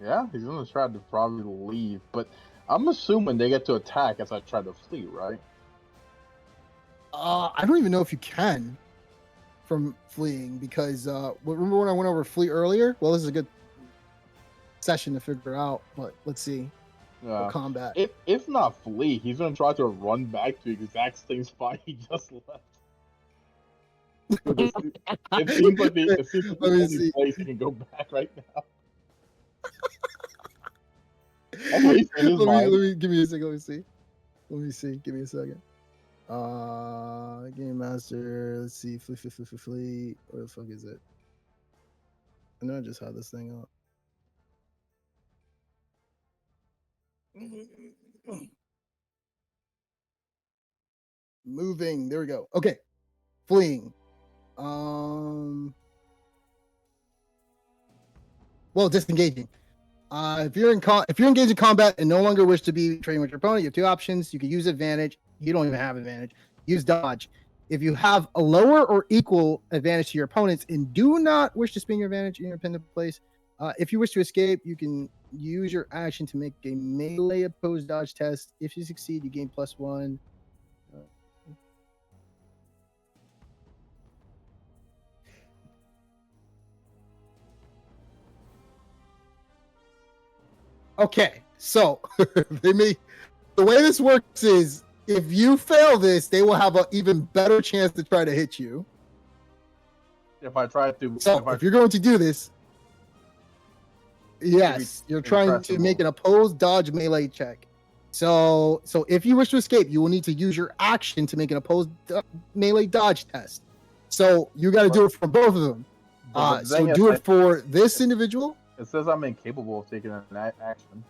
yeah, he's gonna try to probably leave. But I'm assuming they get to attack as I try to flee, right? I don't even know if you can from fleeing because remember when I went over flee earlier? Well, this is a good session to figure out, but let's see. Yeah. Combat. If not flee, he's gonna try to run back to the exact same spot he just left. It seems like the only place he can go back right now. At least in his mind. Let me give me a second. Let me see. Give me a second. Game master. Let's see. Flee. Where the fuck is it? I know I just had this thing up. Moving. There we go. Okay. Fleeing. Well, disengaging. If you're engaged in combat and no longer wish to be trading with your opponent, you have two options. You can use advantage. You don't even have advantage. Use dodge. If you have a lower or equal advantage to your opponents and do not wish to spend your advantage in your independent place, if you wish to escape, you can use your action to make a melee opposed dodge test. If you succeed, you gain +1. Okay, so the way this works is if you fail this, they will have an even better chance to try to hit you. If I try to, if you're going to do this, yes, you're trying to make an opposed dodge melee check. So if you wish to escape, you will need to use your action to make an opposed melee dodge test. So you got to do it for both of them. So do it for this individual. It says I'm incapable of taking an action.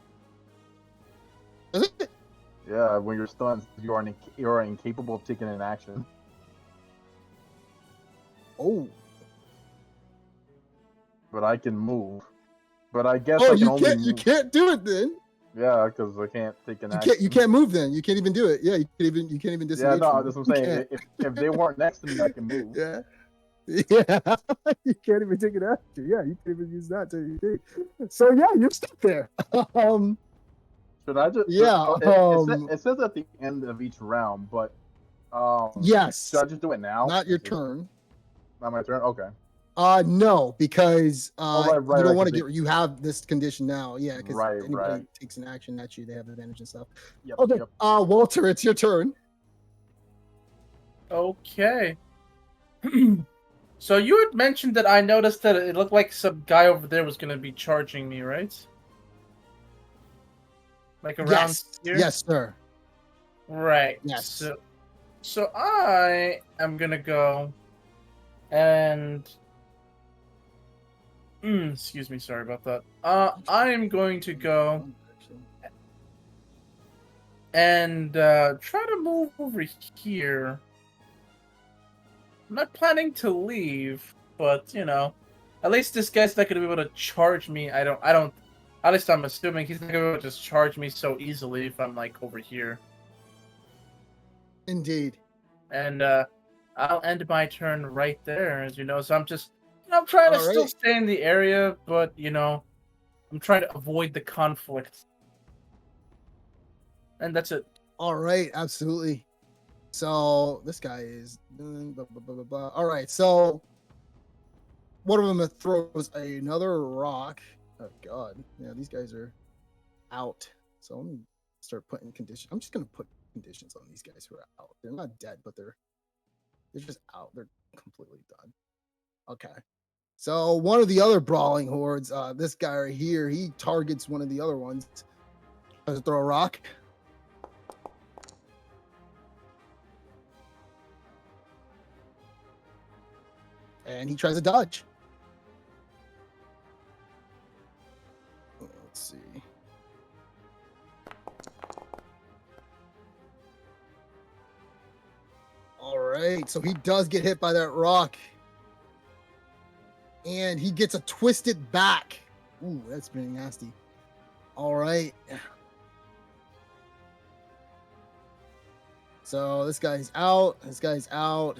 Does it? Yeah, when you're stunned, you are incapable of taking an action. Oh. But I can move. But I guess I can you can't do it then. Yeah, because I can't take an action. You can't move then. You can't even do it. Yeah, you can't even disengage. Yeah, no, that's what I'm saying. If they weren't next to me, I can move. Yeah. Yeah, you can't even take an action. Yeah, you can't even use that to. So yeah, you're stuck there. Should I just? Yeah. It says at the end of each round, but yes. Should I just do it now? Not your turn. Not my turn. Okay. No, because right, you don't right, want to 'cause get. You have this condition now. Yeah, because Right, anybody right. takes an action at you, they have advantage and stuff. Yep, Okay. yep. Walter, it's your turn. Okay. So you had mentioned that I noticed that it looked like some guy over there was going to be charging me, right? Like around Yes. here? Yes, sir. Right. Yes. So I am going to go and excuse me, sorry about that. I am going to go and try to move over here. I'm not planning to leave, but you know, at least this guy's not gonna be able to charge me. I don't. At least I'm assuming he's not gonna be able to just charge me so easily if I'm like over here. Indeed. And I'll end my turn right there, as you know. So I'm trying to All still right. stay in the area, but you know, I'm trying to avoid the conflict. And that's it. All right. Absolutely. So this guy is doing blah, blah, blah, blah, blah. All right. So one of them throws another rock. Oh God. Yeah, these guys are out. So let me start putting conditions. I'm just gonna put conditions on these guys who are out. They're not dead, but they're just out. They're completely done. Okay. So one of the other brawling hordes, this guy right here, he targets one of the other ones. Tries to throw a rock. And he tries to dodge. Let's see. All right, so he does get hit by that rock. And he gets a twisted back. Ooh, that's pretty nasty. All right. So this guy's out. This guy's out.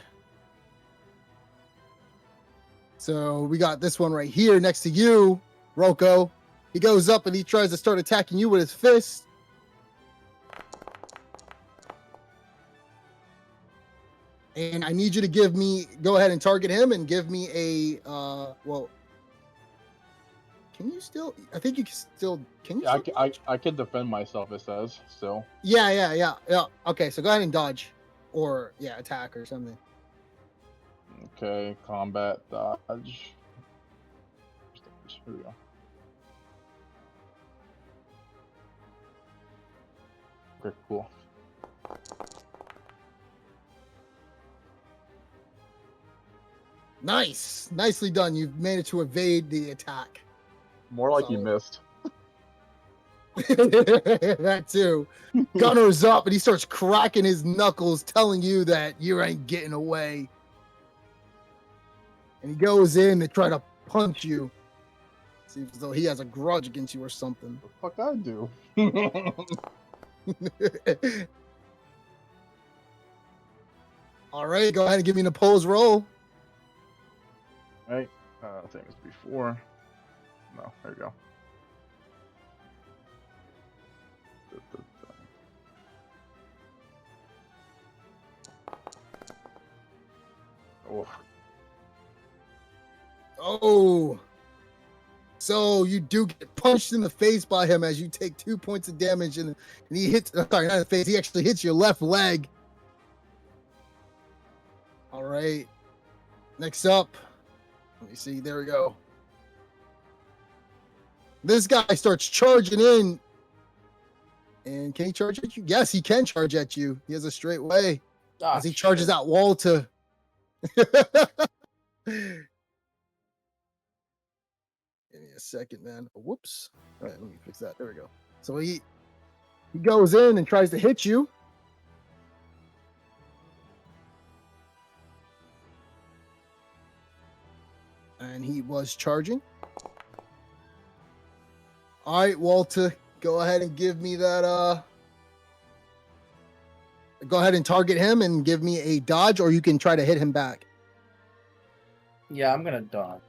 So we got this one right here next to you, Rocco. He goes up and he tries to start attacking you with his fist. And I need you to go ahead and target him and give me a, well, can you still, I think you can still, can you? Yeah, still I can defend myself, it says, still. Yeah. Okay, so go ahead and dodge or, yeah, attack or something. Okay, combat, dodge. Here we go. Okay, cool. Nice. Nicely done. You've managed to evade the attack. More like you So- missed. That too. Gunner's up and he starts cracking his knuckles, telling you that you ain't getting away. And he goes in to try to punch you. Seems as though he has a grudge against you or something. The fuck I do? All right, go ahead and give me an opposed roll. Right. Same as before. No, there we go. Oh. Oh. So you do get punched in the face by him as you take 2 points of damage, and he hits, sorry, not in the face, he actually hits your left leg. All right. Next up, let me see, there we go. This guy starts charging in. And can he charge at you? Yes, he can charge at you. He has a straight way. As he charges out Walter. Give me a second, man. Whoops. All right, let me fix that. There we go. So he goes in and tries to hit you. And he was charging. All right, Walter, go ahead and give me that. Go ahead and target him and give me a dodge, or you can try to hit him back. Yeah, I'm gonna dodge.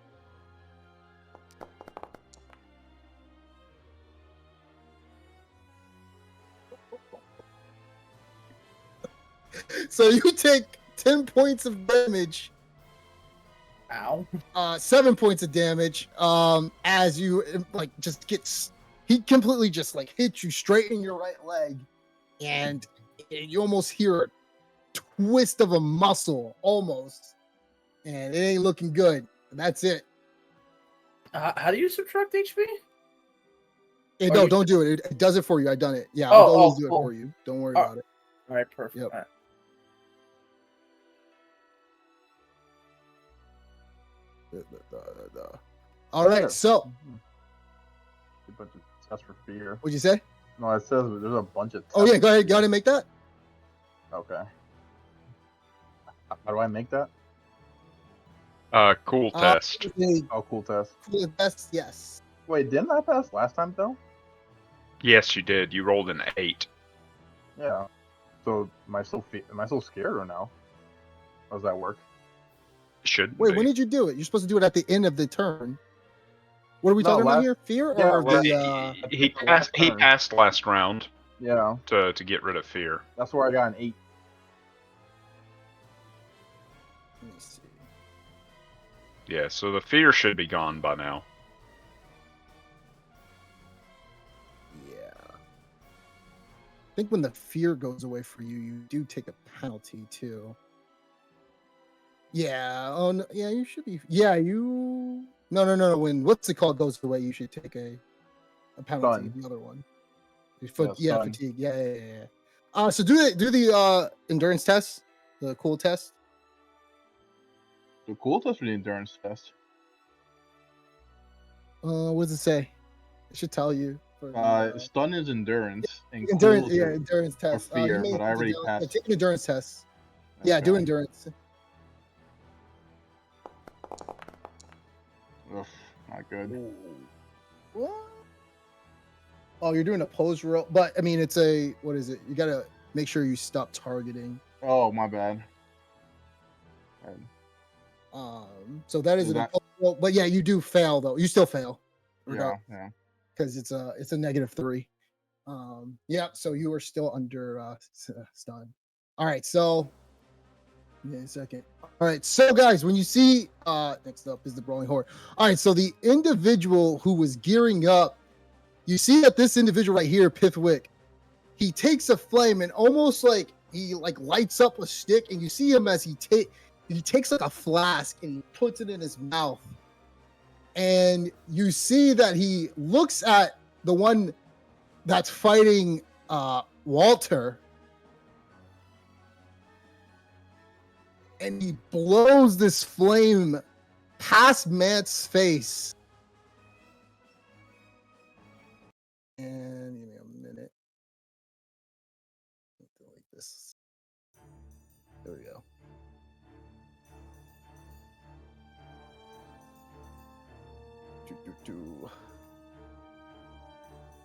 So you take 10 points of damage Ow. 7 points of damage. As you like just gets, he completely just like hits you straight in your right leg, and you almost hear a twist of a muscle, almost, and it ain't looking good. And that's it. How do you subtract HP? Hey, Or no, you don't do it. It does it for you. I done it. Yeah, Oh, I'll always oh, do it cool. for you. Don't worry Oh. about it. All right, perfect. Yep. All right. All right, so A bunch of tests for fear. what'd you say? No, it says there's a bunch of. Oh tests yeah, go for ahead. Go fear. ahead and make that. Okay. How do I make that? Cool test. Oh, cool test. Cool test. Yes. Wait, didn't I pass last time though? Yes, you did. You rolled an 8. Yeah. So am I still scared or no? How does that work? Should Wait, be. when did you do it? You're supposed to do it at the end of the turn. What are we No, talking about last- here? Fear yeah, or last- the? He the passed. last He turn. passed last round Yeah, to get rid of fear. that's where I got an 8. Let me see. Yeah, so the fear should be gone by now. Yeah. I think when the fear goes away for you, you do take a penalty too. Yeah. Oh, no, yeah. You should be. Yeah. You. No. When what's it called goes away, you should take a penalty. Stun. The other one. Yeah, stun. Fatigue. Yeah. So do the endurance test, the cool test. The cool test for the endurance test. What does it say? It should tell you. For the, Stun is endurance, and endurance. cool Yeah, is endurance test. You fear, may but I have to already do- passed. Take an endurance test. Yeah, do Okay. endurance. Ugh, not good. What? Oh, you're doing a pose roll, but I mean, it's a what is it? You gotta make sure you stop targeting. Oh, my bad. So that is Is an that- opposed roll, but yeah, you do fail though. You still fail, Yeah. because it's a -3. Yeah, so you are still under stun. All right, so give me a second. All right, so guys, when you see next up is the brawling horde. All right, so the individual who was gearing up, you see that this individual right here, Pithwick, he takes a flame and almost like he like lights up a stick, and you see him as he takes like a flask and he puts it in his mouth, and you see that he looks at the one that's fighting Walter, and he blows this flame past Matt's face. And give me a minute. Like this. There we go.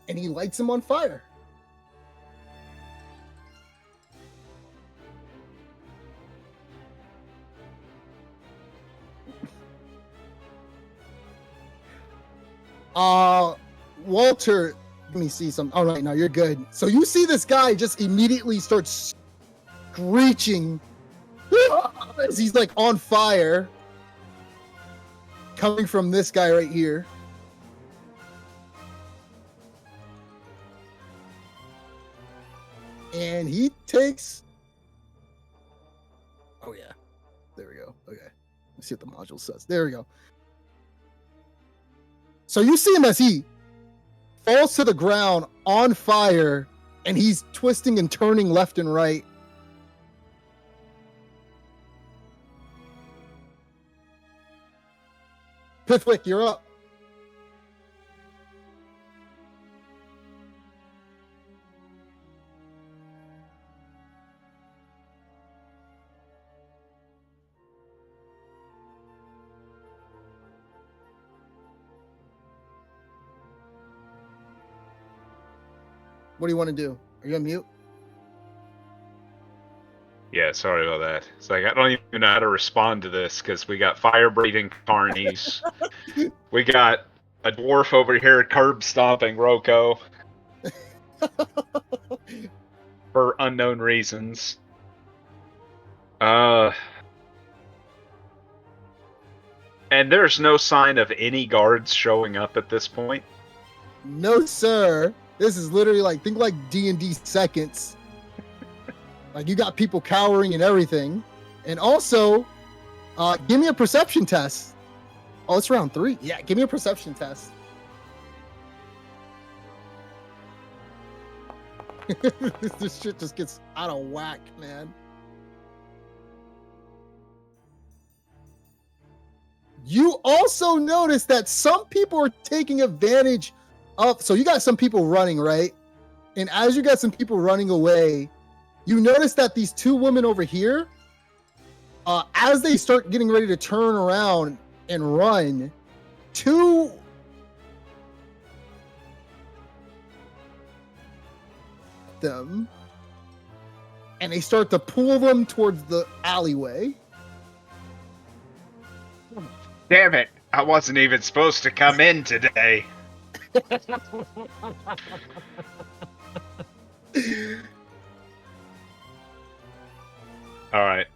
And he lights him on fire. Walter, let me see some. All right, now you're good. So you see this guy just immediately starts screeching as he's like on fire, coming from this guy right here. And he takes. Oh yeah, there we go. Okay, let's see what the module says. There we go. So you see him as he falls to the ground on fire, and he's twisting and turning left and right. Pithwick, you're up. What do you want to do? Are you on mute? Yeah, sorry about that. It's like I don't even know how to respond to this because we got fire-breathing carnies. We got a dwarf over here curb stomping Roko for unknown reasons. And there's no sign of any guards showing up at this point? No, sir. This is literally like, think like D&D seconds. Like, you got people cowering and everything. And also, give me a perception test. Oh, it's round 3. Yeah, give me a perception test. This shit just gets out of whack, man. You also notice that some people are taking advantage of. So you got some people running, right? And as you got some people running away, you notice that these 2 women over here, as they start getting ready to turn around and run, 2 them, and they start to pull them towards the alleyway. Damn it! I wasn't even supposed to come in today. Alright.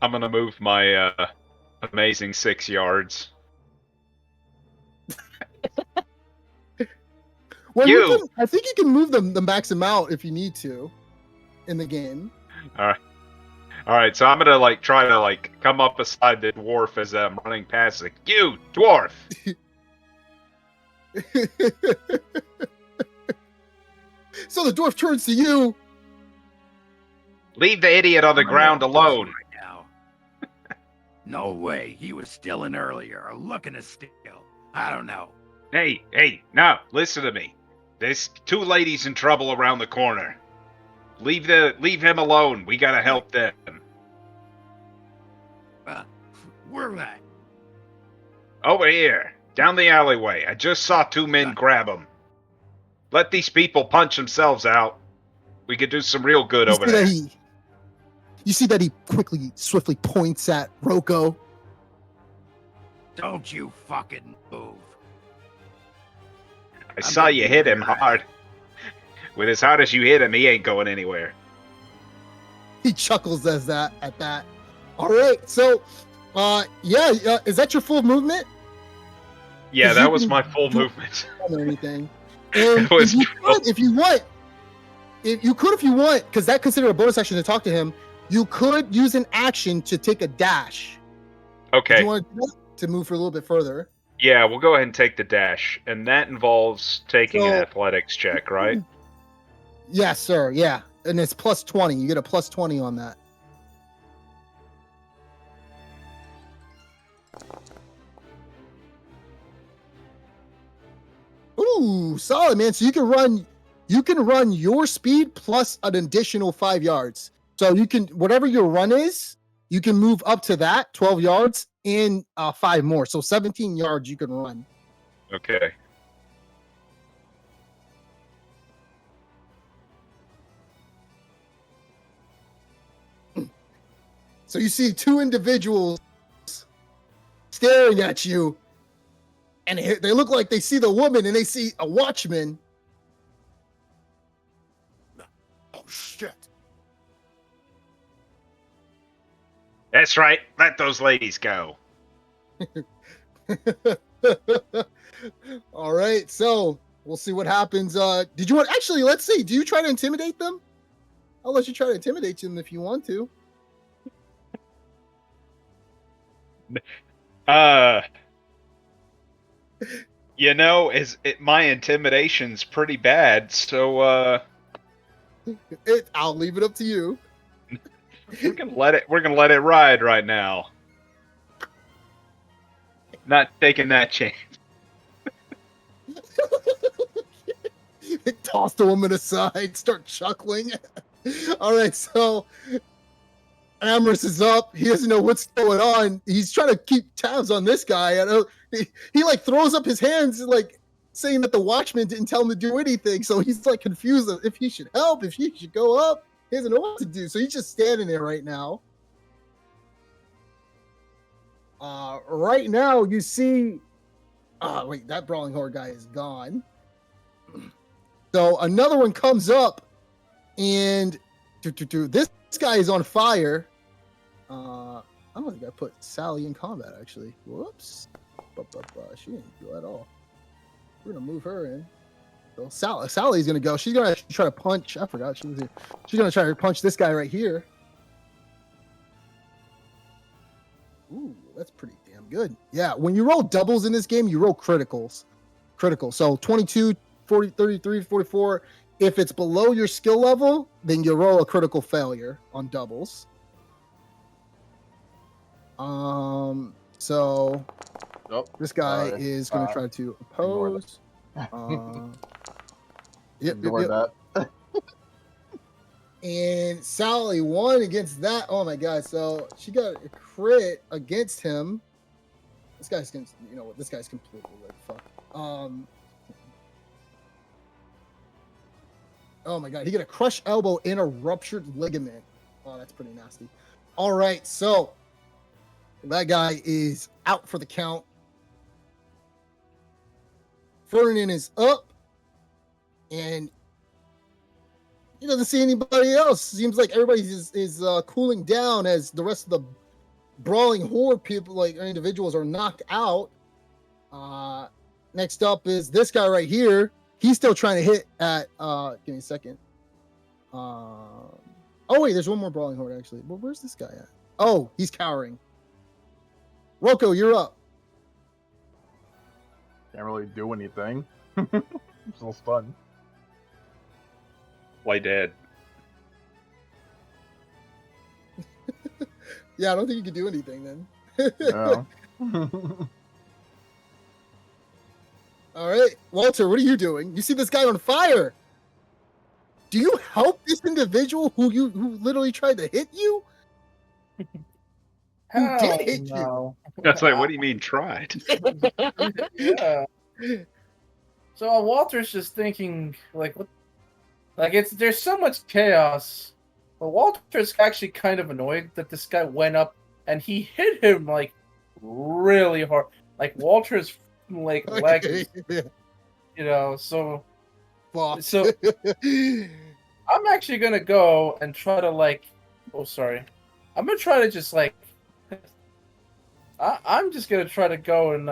I'm gonna move my amazing 6 yards. Well, You! I think you can move them the max amount if you need to in the game. Alright, so I'm gonna like try to like come up beside the dwarf as I'm running past, like, you dwarf! So the dwarf turns to you. Leave the idiot on the ground alone. Right now. No way. He was still in earlier, or looking to steal. I don't know. Hey, no, listen to me. There's 2 ladies in trouble around the corner. Leave him alone. We gotta help them. Where at? Over here, down the alleyway. I just saw 2 men grab them. Let these people punch themselves out. We could do some real good over there. You see that he swiftly points at Rocco. Don't you fucking move. I saw you hit him hard. With as hard as you hit him, he ain't going anywhere. He chuckles at that. All right, so, is that your full movement? Yeah, that was my full movement. Or anything. And if you want, because that considered a bonus action to talk to him, you could use an action to take a dash. Okay. Do you want to do that to move for a little bit further? Yeah, we'll go ahead and take the dash, and that involves taking an athletics check, right? Yes, sir. Yeah, and it's plus 20. You get a plus 20 on that. Ooh, solid, man. So you can run your speed plus an additional 5 yards. So you can, whatever your run is, you can move up to that 12 yards and 5 more. So 17 yards you can run. Okay. So you see 2 individuals staring at you, and they look like they see the woman and they see a watchman. Oh, shit. That's right. Let those ladies go. All right, so we'll see what happens. Did you want, actually, let's see. Do you try to intimidate them? I'll let you try to intimidate them if you want to. My intimidation's pretty bad, so I'll leave it up to you. we're gonna let it ride right now. Not taking that chance. Toss the woman aside, start chuckling. All right, so Amorous is up. He doesn't know what's going on. He's trying to keep tabs on this guy. He like throws up his hands, like saying that the watchman didn't tell him to do anything. So he's like confused if he should help, if he should go up. He doesn't know what to do. So he's just standing there right now. Right now you see. Wait, that brawling horde guy is gone. So another one comes up, and this guy is on fire. I don't think I put Sally in combat actually. Whoops. She didn't go at all. We're gonna move her in. So Sally's gonna go. She's gonna actually try to punch. I forgot she was here. She's gonna try to punch this guy right here. Ooh, that's pretty damn good. Yeah, when you roll doubles in this game, you roll criticals. Critical. So 22, 40, 33, 44. If it's below your skill level, then you roll a critical failure on doubles. So this guy is going to try to oppose. Yep. That. And Sally won against that. Oh my god! So she got a crit against him. This guy's gonna, you know what? This guy's completely like fuck. Oh my god! He got a crushed elbow and a ruptured ligament. Oh, that's pretty nasty. All right, so that guy is out for the count. Ferdinand is up, and he doesn't see anybody else. Seems like everybody is cooling down as the rest of the brawling horde people, like individuals, are knocked out. Next up is this guy right here. He's still trying to hit at. Give me a second. Oh wait, there's one more brawling horde actually. Well, where's this guy at? Oh, he's cowering. Rocco, you're up. Can't really do anything. It's all fun. Play dead. Yeah, I don't think you can do anything then. Yeah. All right, Walter, what are you doing? You see this guy on fire. Do you help this individual who literally tried to hit you? Who did hit you? That's like, what do you mean tried? Yeah. So Walter's just thinking, like, what? Like, there's so much chaos. But Walter's actually kind of annoyed that this guy went up and he hit him like really hard. Like Walter's like leg, you know. So I'm actually gonna go and try to like. Oh, sorry. I'm gonna try to just like. I'm just gonna try to go and.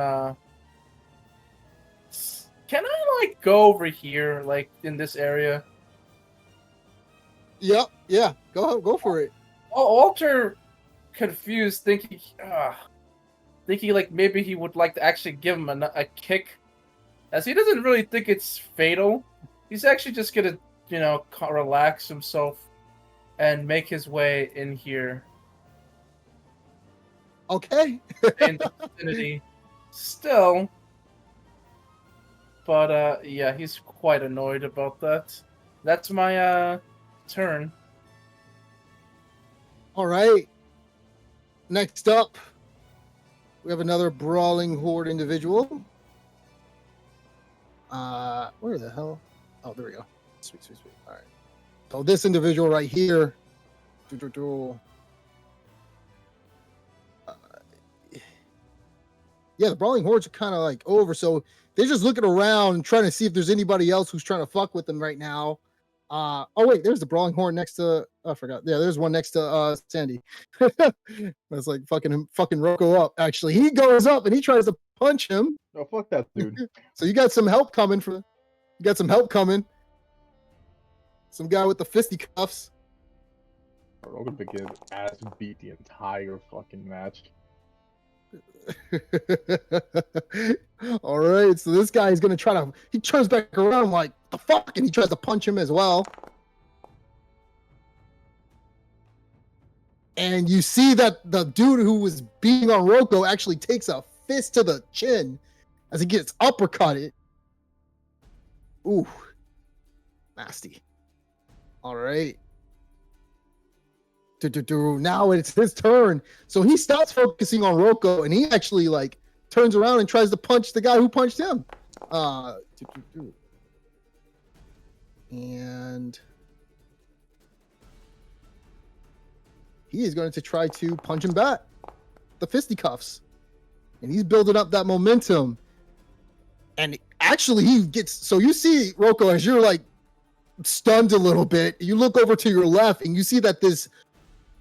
Can I like go over here, like in this area? Yep. Yeah. Go for it. Walter, confused, thinking like maybe he would like to actually give him a kick, as he doesn't really think it's fatal. He's actually just gonna, you know, relax himself and make his way in here. Okay. In the vicinity, still. But yeah, he's quite annoyed about that. That's my turn. All right. Next up, we have another brawling horde individual. Where the hell? Oh, there we go. Sweet. All right. So this individual right here. Yeah, the brawling hordes are kind of like over, so they're just looking around and trying to see if there's anybody else who's trying to fuck with them right now. Oh wait, there's the brawling horde next to. I forgot. Yeah, there's one next to Sandy. That's like fucking Rocco up. Actually, he goes up and he tries to punch him. Oh, fuck that dude. So you got some help coming. Some guy with the fisticuffs. Rogan could get his ass beat the entire fucking match. All right, so this guy is gonna try to. He turns back around like the fuck, and he tries to punch him as well. And you see that the dude who was beating on Rocco actually takes a fist to the chin as he gets uppercutted. Ooh, nasty. All right. Now it's his turn. So he stops focusing on Rocco and he actually like turns around and tries to punch the guy who punched him. And he is going to try to punch him back. The fisticuffs. And he's building up that momentum. And actually he gets, so you see Rocco as you're like stunned a little bit. You look over to your left and you see that this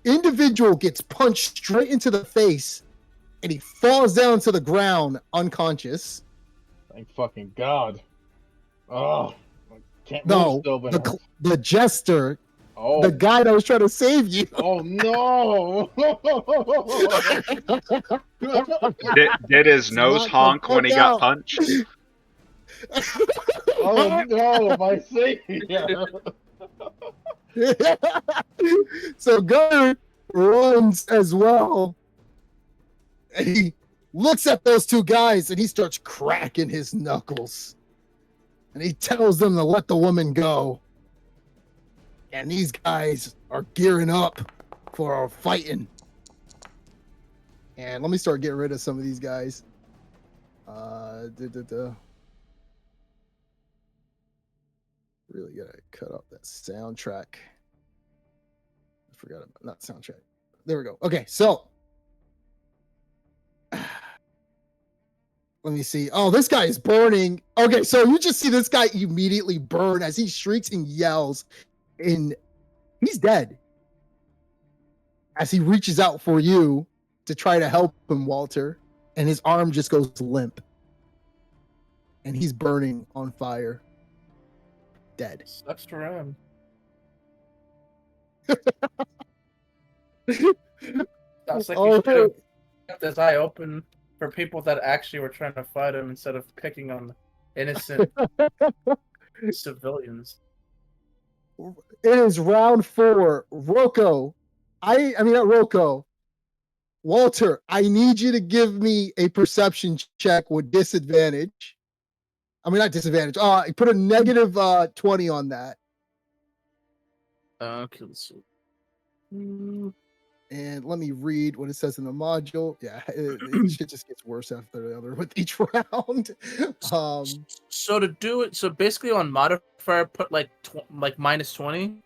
individual gets punched straight into the face, and he falls down to the ground unconscious. Thank fucking God. Oh, I can't No, move still, but the jester, oh, the guy that was trying to save you. oh no! Did his nose Knock the honk when he fuck got out. punched? Oh no, my savior! So Gunner runs as well. And he looks at those two guys and he starts cracking his knuckles. And he tells them to let the woman go. And these guys are gearing up for fighting. And let me start getting rid of some of these guys. Really gotta cut off that soundtrack. I forgot about not soundtrack. There we go. Okay, so let me see. Oh, this guy is burning. Okay, so you just see this guy immediately burn as he shrieks and yells, and he's dead. As he reaches out for you to try to help him, Walter, and his arm just goes limp. And he's burning on fire. Dead. Sucks for him. Sounds like he should have kept his eye open for people that actually were trying to fight him instead of picking on innocent civilians. It is round 4. Rocco. I mean not Rocco. Walter, I need you to give me a perception check with disadvantage. I mean not disadvantage. Put a negative 20 on that. Okay, let's see. And let me read what it says in the module. Yeah, it shit just gets worse after the other with each round. So to do it, so basically on modifier, put like minus 20.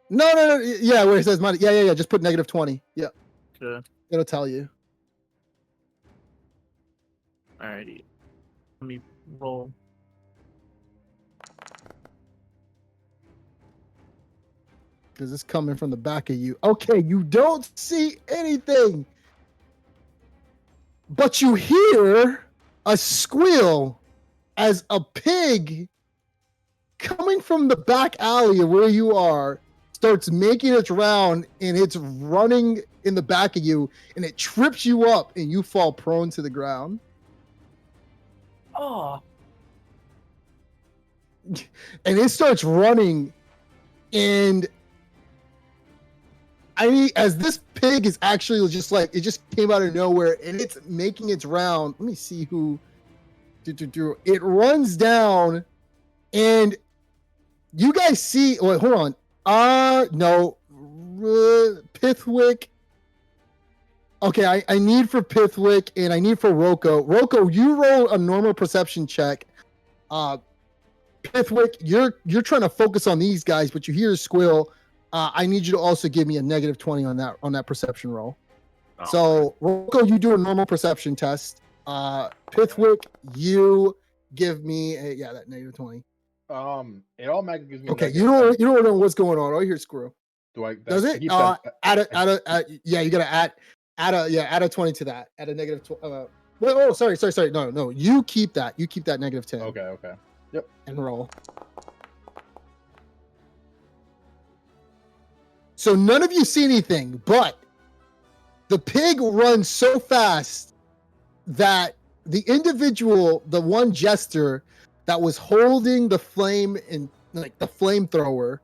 No. Yeah, where it says minus. Yeah. Just put negative 20. Yeah. Okay. It'll tell you. Alrighty. Let me roll. Because it's coming from the back of you. Okay, you don't see anything. But you hear a squeal as a pig coming from the back alley of where you are starts making its round, and it's running in the back of you, and it trips you up, and you fall prone to the ground. Oh. And it starts running, and as this pig is actually just like, it just came out of nowhere, and it's making its round. Let me see who. It runs down, and you guys see. Wait, hold on. No, Pithwick. Okay, I need for Pithwick, and I need for Rocco. Rocco, you roll a normal perception check. Pithwick, you're trying to focus on these guys, but you hear a squeal. I need you to also give me a negative 20 on that perception roll. Oh. So Rocco, you do a normal perception test. Pithwick, you give me that negative 20. It automatically gives me. Okay, you don't know what's going on. I hear screw. Does it? You gotta add a 20 to that. Add a negative 20. Sorry. No. You keep that. You keep that negative 10. Okay. Yep. And roll. So none of you see anything, but the pig runs so fast that the individual, the one jester that was holding the flame and like the flamethrower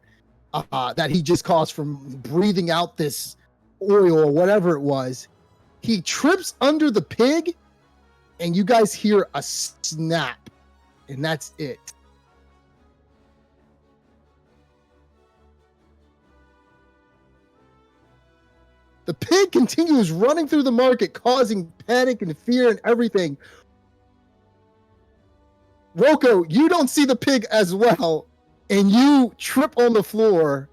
that he just caused from breathing out this oil or whatever it was, he trips under the pig, and you guys hear a snap, and that's it. The pig continues running through the market, causing panic and fear and everything. Rocco, you don't see the pig as well, and you trip on the floor.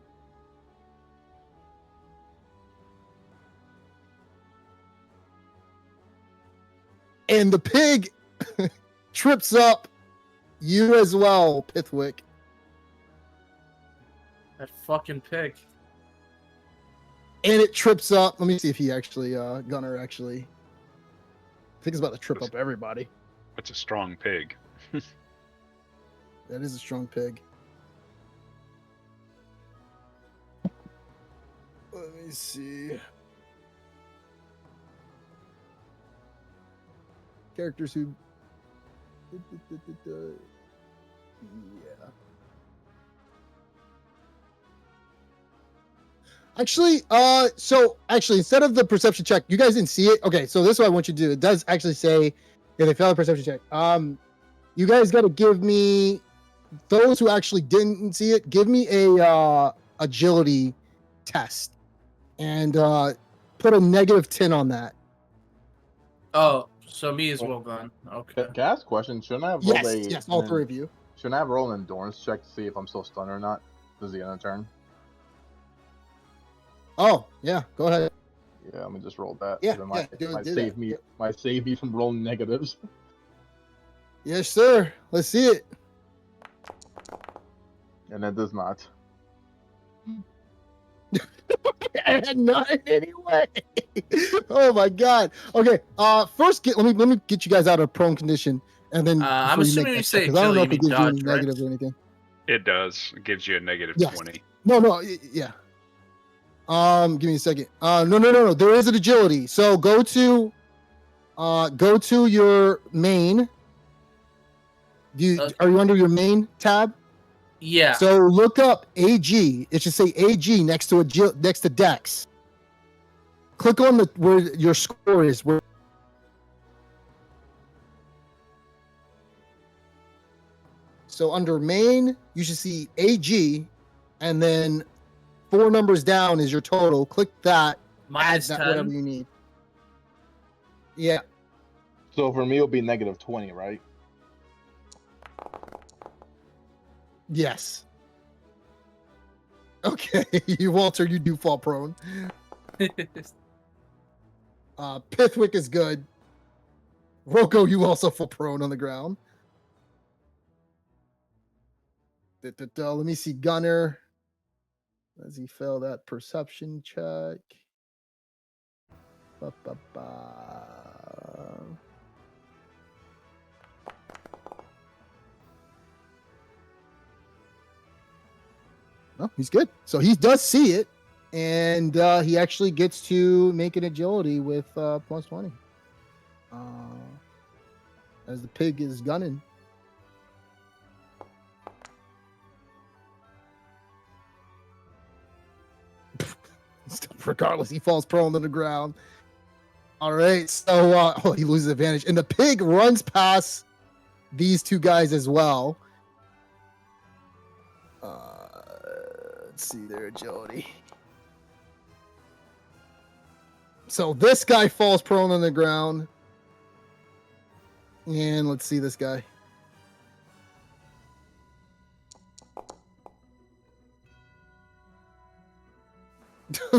And the pig trips up you as well, Pithwick. That fucking pig. and it trips up. Let me see if he actually, Gunner actually. I think it's about to trip up everybody. What's a strong pig? That is a strong pig. Let me see. Characters who. Yeah. Actually, instead of the perception check, you guys didn't see it. Okay, so this is what I want you to do. It does actually say if they fail a perception check. You guys got to give me those who actually didn't see it. Give me a agility test and put a -10 on that. Oh, so me as well then. Okay. Can I ask a question? Shouldn't I have rolled Yes, all three of you. Shouldn't I have rolled an endurance check to see if I'm still stunned or not? Does he end a turn? Oh, yeah, go ahead. Yeah, let me just roll that. Yeah, Then yeah, might save me from rolling negatives. Yes, sir. Let's see it. And it does not. Not in any way. Oh my god. Okay. First, let me get you guys out of prone condition, and then I'm before assuming make you that say check, 'cause I don't know if it agility gives you any dodge, right? negatives or anything. It does. It gives you a negative Yes. 20. No, yeah. Give me a second. No. There is an agility. So go to your main. Are you under your main tab? Yeah. So look up AG. It should say AG next to Dex. Click on where your score is. So under main, you should see AG, and then 4 numbers down is your total. Click that. Minus add that 10. whatever you need. Yeah. So for me, it'll be -20, right? Yes. Okay, Walter, you do fall prone. Pithwick is good. Rocco, you also fall prone on the ground. Let me see Gunner. Does he fail that perception check? No, he's good. So he does see it, and he actually gets to make an agility with +20. As the pig is gunning. Regardless, he falls prone on the ground. All right, so he loses advantage, and the pig runs past these two guys as well. Let's see their agility. So this guy falls prone on the ground, and let's see this guy.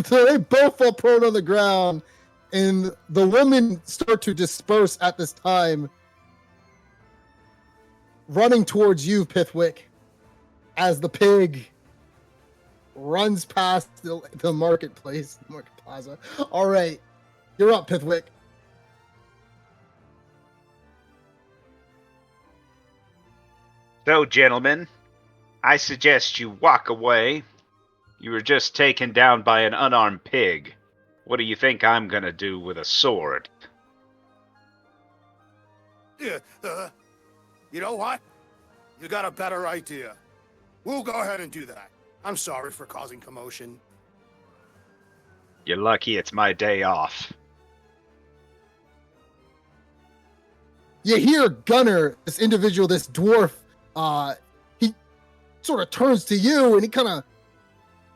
So they both fall prone on the ground, and the women start to disperse at this time, running towards you, Pithwick, as the pig runs past the market plaza. All right, you're up, Pithwick. So, gentlemen, I suggest you walk away. You were just taken down by an unarmed pig. What do you think I'm gonna do with a sword? Yeah, you know what? You got a better idea. We'll go ahead and do that. I'm sorry for causing commotion. You're lucky it's my day off. You hear Gunner, this individual, this dwarf, he sort of turns to you and he kind of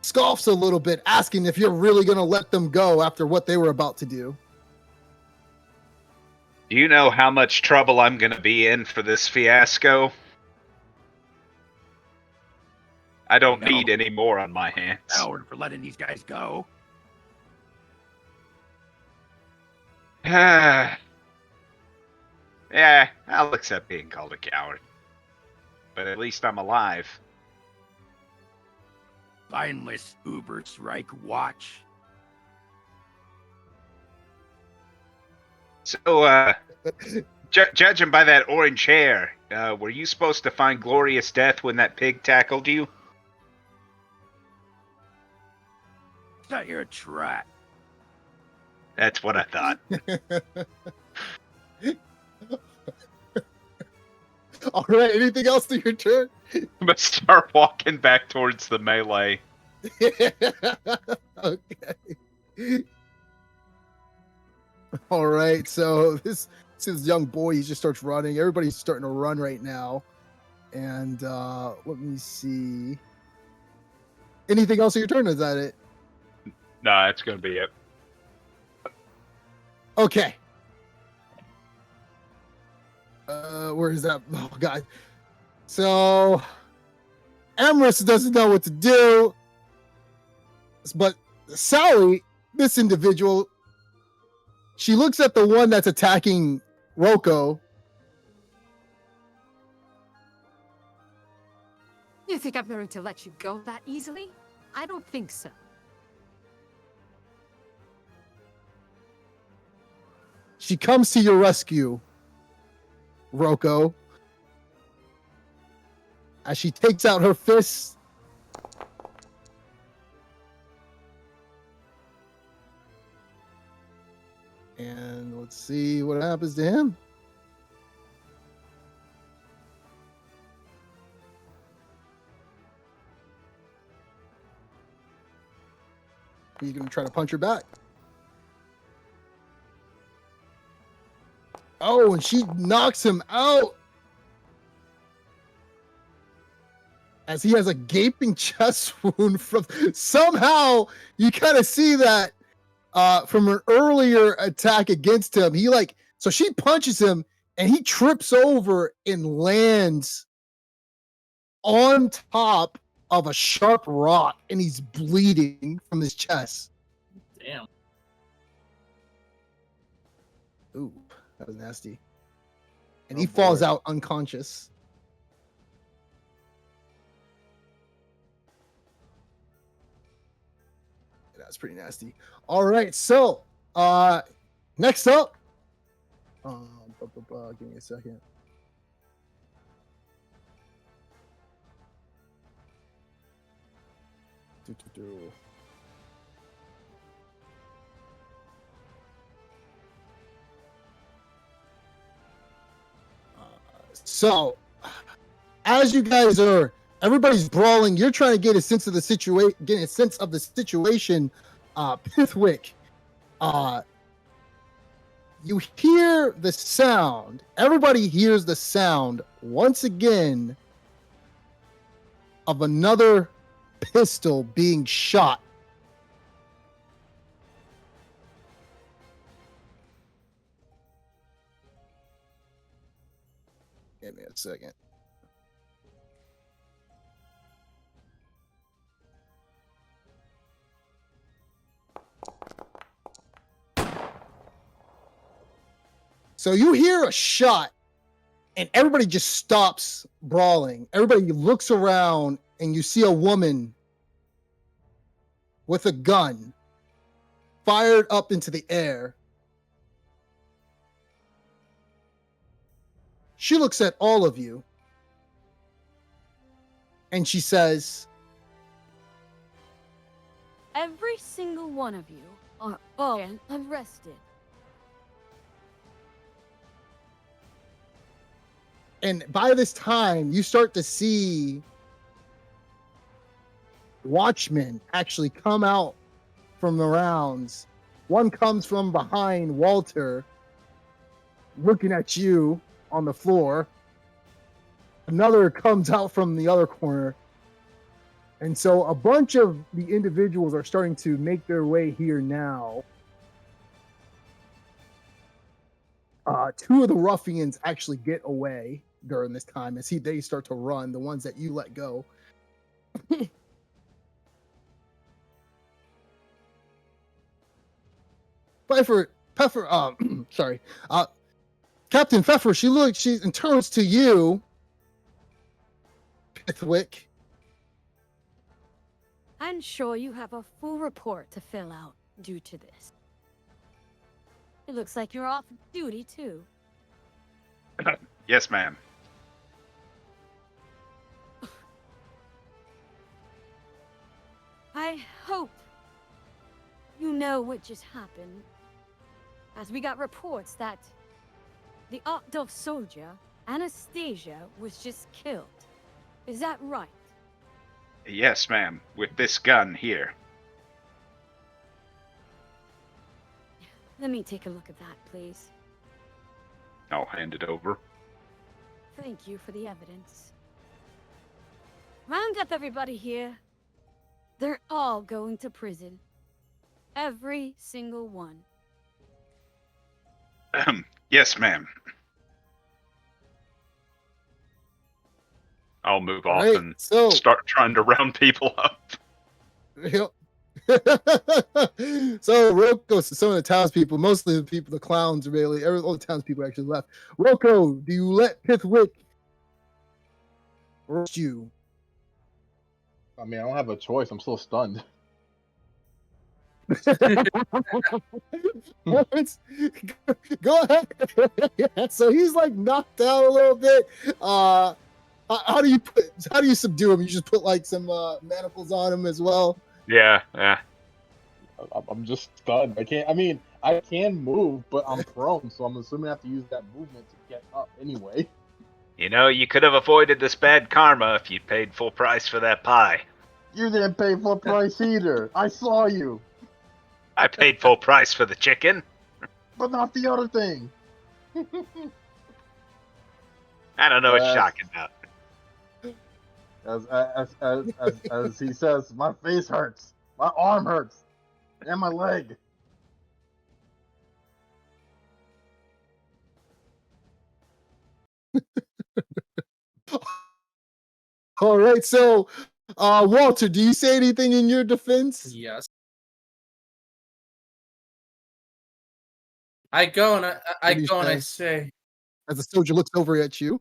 scoffs a little bit, asking if you're really going to let them go after what they were about to do. Do you know how much trouble I'm gonna be in for this fiasco? I don't need any more on my hands. Coward for letting these guys go. Yeah, I'll accept being called a coward. But at least I'm alive. Spineless Uber Strike Watch. So, judging by that orange hair, were you supposed to find glorious death when that pig tackled you? Set your trap. That's what I thought. All right. Anything else to your turn? I'm gonna start walking back towards the melee. Okay. All right. So this young boy. He just starts running. Everybody's starting to run right now. And let me see. Anything else on your turn? Is that it? No, that's gonna be it. Okay. Where is that? Oh God. So Amorous doesn't know what to do, but Sally, this individual, she looks at the one that's attacking Rocco. You think I'm going to let you go that easily? I don't think so. She comes to your rescue, Rocco, as she takes out her fist. And let's see what happens to him. He's going to try to punch her back. Oh, and she knocks him out. As he has a gaping chest wound from somehow you kind of see that from an earlier attack against him. So she punches him and he trips over and lands on top of a sharp rock and he's bleeding from his chest. Damn. Ooh, that was nasty. And he falls out unconscious. That's pretty nasty. All right, so next up, give me a second. So, as you guys are, everybody's brawling. You're trying to get a sense of the situation. Pithwick, you hear the sound. Everybody hears the sound once again of another pistol being shot. Give me a second. So you hear a shot and everybody just stops brawling. Everybody looks around and you see a woman with a gun fired up into the air. She looks at all of you and she says, every single one of you are all arrested. and by this time you start to see watchmen actually come out from the rounds. One comes from behind Walter, looking at you on the floor. Another comes out from the other corner. And so a bunch of the individuals are starting to make their way here now. Two of the ruffians actually get away during this time as they start to run, the ones that you let go. Captain Pfeffer, she turns to you, Pithwick. I'm sure you have a full report to fill out due to this. It looks like you're off duty, too. Yes, ma'am. I hope you know what just happened. As we got reports that the Otdov soldier, Anastasia, was just killed. Is that right? Yes, ma'am. With this gun here. Let me take a look at that, please. I'll hand it over. Thank you for the evidence. Round up everybody here. They're all going to prison. Every single one. Yes, ma'am. I'll move off Right, and so- start trying to round people up. Yep. So Rocco, some of the townspeople, mostly the people, the clowns, really, all the townspeople actually left. Rocco, do you let Pithwick arrest you? I mean, I don't have a choice. I'm still stunned. Go ahead. Yeah, so he's like knocked out a little bit. How do you subdue him? You just put like some manacles on him as well. Yeah. I'm just stunned. I can move, but I'm prone, so I'm assuming I have to use that movement to get up anyway. You know, you could have avoided this bad karma if you paid full price for that pie. You didn't pay full price either. I saw you, I paid full price for the chicken. but not the other thing. I don't know what you're talking about. As he says, my face hurts, my arm hurts, and my leg. All right, so Walter, do you say anything in your defense? Yes. I go and I What do you go and I say? say, As the soldier looks over at you.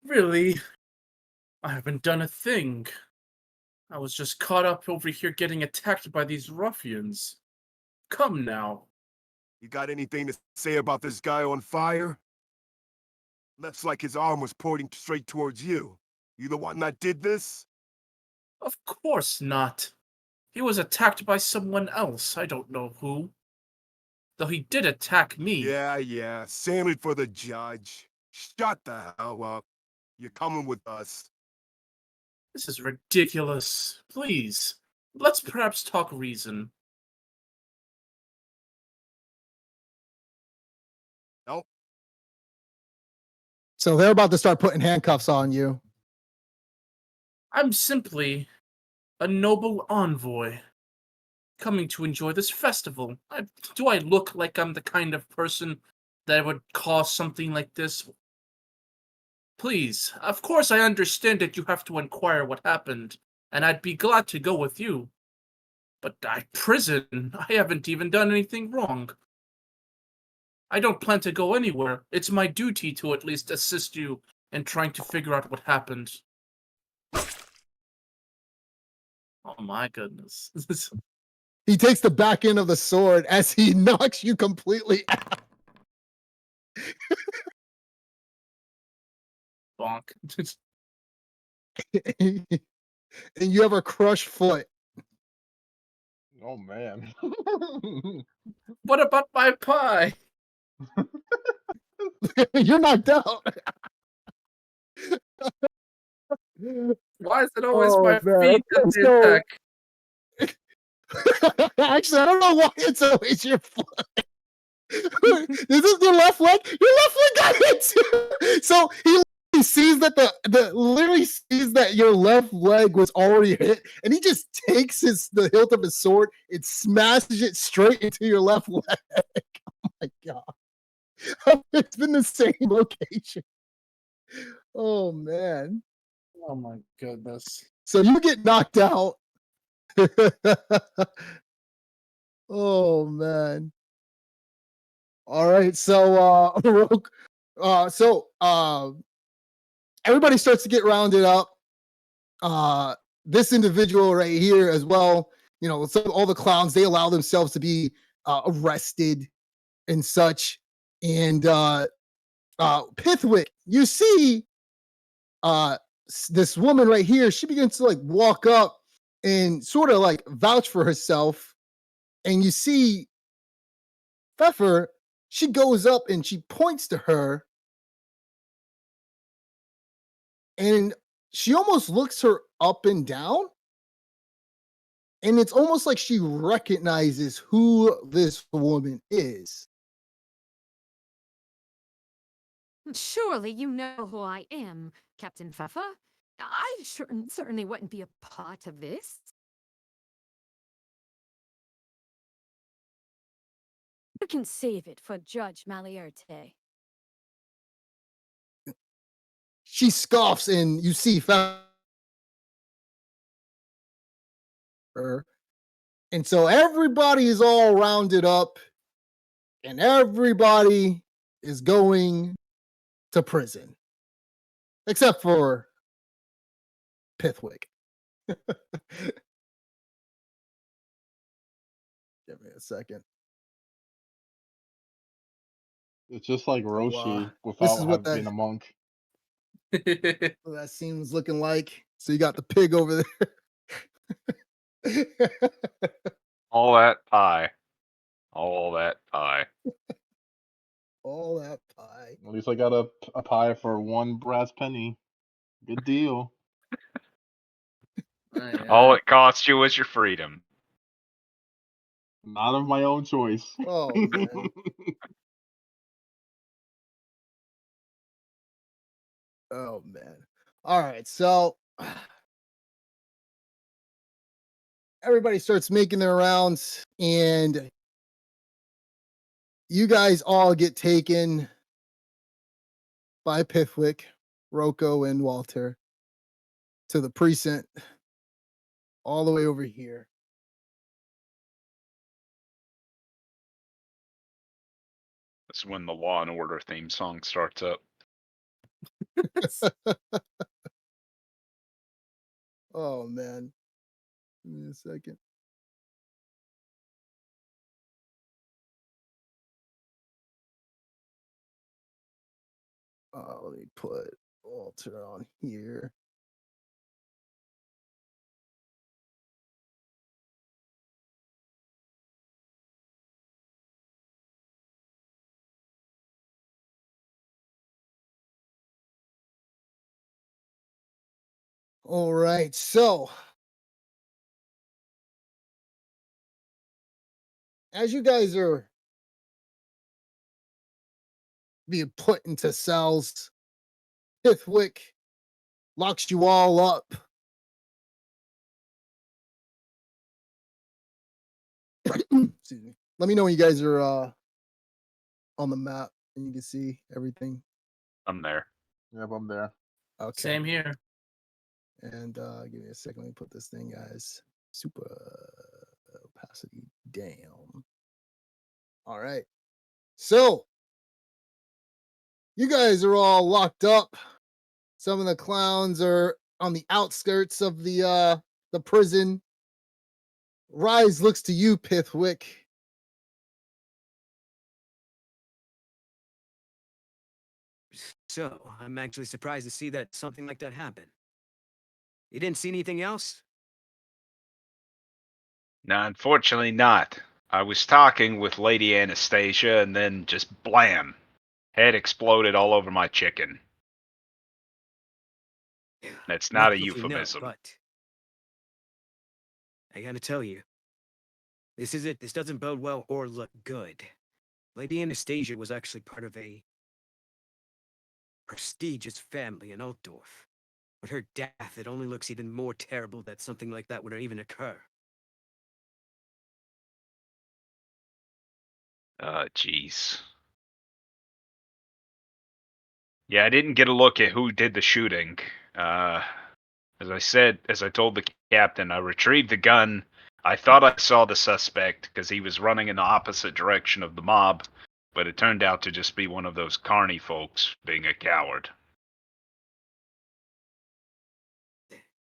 really? I haven't done a thing. I was just caught up over here getting attacked by these ruffians. Come now. You got anything to say about this guy on fire? Looks like his arm was pointing straight towards you. You the one that did this? Of course not. He was attacked by someone else. I don't know who. Though he did attack me. Yeah. Save it for the judge. Shut the hell up. You're coming with us. This is ridiculous. Please, let's perhaps talk reason. Nope. So they're about to start putting handcuffs on you. I'm simply a noble envoy coming to enjoy this festival. Do I look like I'm the kind of person that would cause something like this? Please, of course I understand that you have to inquire what happened, and I'd be glad to go with you. But prison, I haven't even done anything wrong. I don't plan to go anywhere. It's my duty to at least assist you in trying to figure out what happened. Oh my goodness. He takes the back end of the sword as he knocks you completely out. Bonk. And you have a crushed foot. Oh man. What about my pie? You're knocked out. Why is it always Oh, my man. feet that Okay, they so- attack? Actually, I don't know why it's always your foot. Is this your left leg? Your left leg got hit too. So he literally sees that literally sees that your left leg was already hit, and he just takes the hilt of his sword and smashes it straight into your left leg. Oh my god. It's been the same location. Oh man. Oh my goodness. So you get knocked out. Oh man. All right, so everybody starts to get rounded up. This individual right here as well, all the clowns, they allow themselves to be arrested and such. And Pithwick, you see this woman right here, she begins to like walk up and sort of like vouch for herself. And you see Pfeffer, she goes up and she points to her, and she almost looks her up and down. And it's almost like she recognizes who this woman is. Surely you know who I am, Captain Pfeffer. I certainly wouldn't be a part of this. You can save it for Judge Malierte. She scoffs, and you see Pfeffer. And so everybody is all rounded up, and everybody is going to prison, except for Pithwick. Give me a second. It's just like Roshi this without is what being a monk. that seems looking like. So you got the pig over there. All that pie. All that pie. All that pie. At least I got a pie for one brass penny. Good deal. All it cost you was your freedom. Not of my own choice. Oh man. Oh man. All right, so everybody starts making their rounds, and you guys all get taken by Pithwick, Rocco, and Walter to the precinct all the way over here. That's when the Law and Order theme song starts up. Oh man. Give me a second. Let me put Walter on here. All right, so as you guys are being put into cells, Pithwick locks you all up. Excuse me. Let me know when you guys are on the map and you can see everything. I'm there. Yep, I'm there. Okay. Same here. And give me a second. Let me put this thing as super opacity down. All right. So you guys are all locked up. Some of the clowns are on the outskirts of the prison. Rise looks to you, Pithwick. So, I'm actually surprised to see that something like that happened. You didn't see anything else? No, unfortunately not. I was talking with Lady Anastasia, and then just blam! Head exploded all over my chicken. That's not a Naturally, no, euphemism. but I gotta tell you, this is it. This doesn't bode well or look good. Lady Anastasia was actually part of a prestigious family in Altdorf. With her death, it only looks even more terrible that something like that would even occur. Jeez. Yeah, I didn't get a look at who did the shooting. As I told the captain, I retrieved the gun. I thought I saw the suspect because he was running in the opposite direction of the mob, but it turned out to just be one of those carny folks being a coward.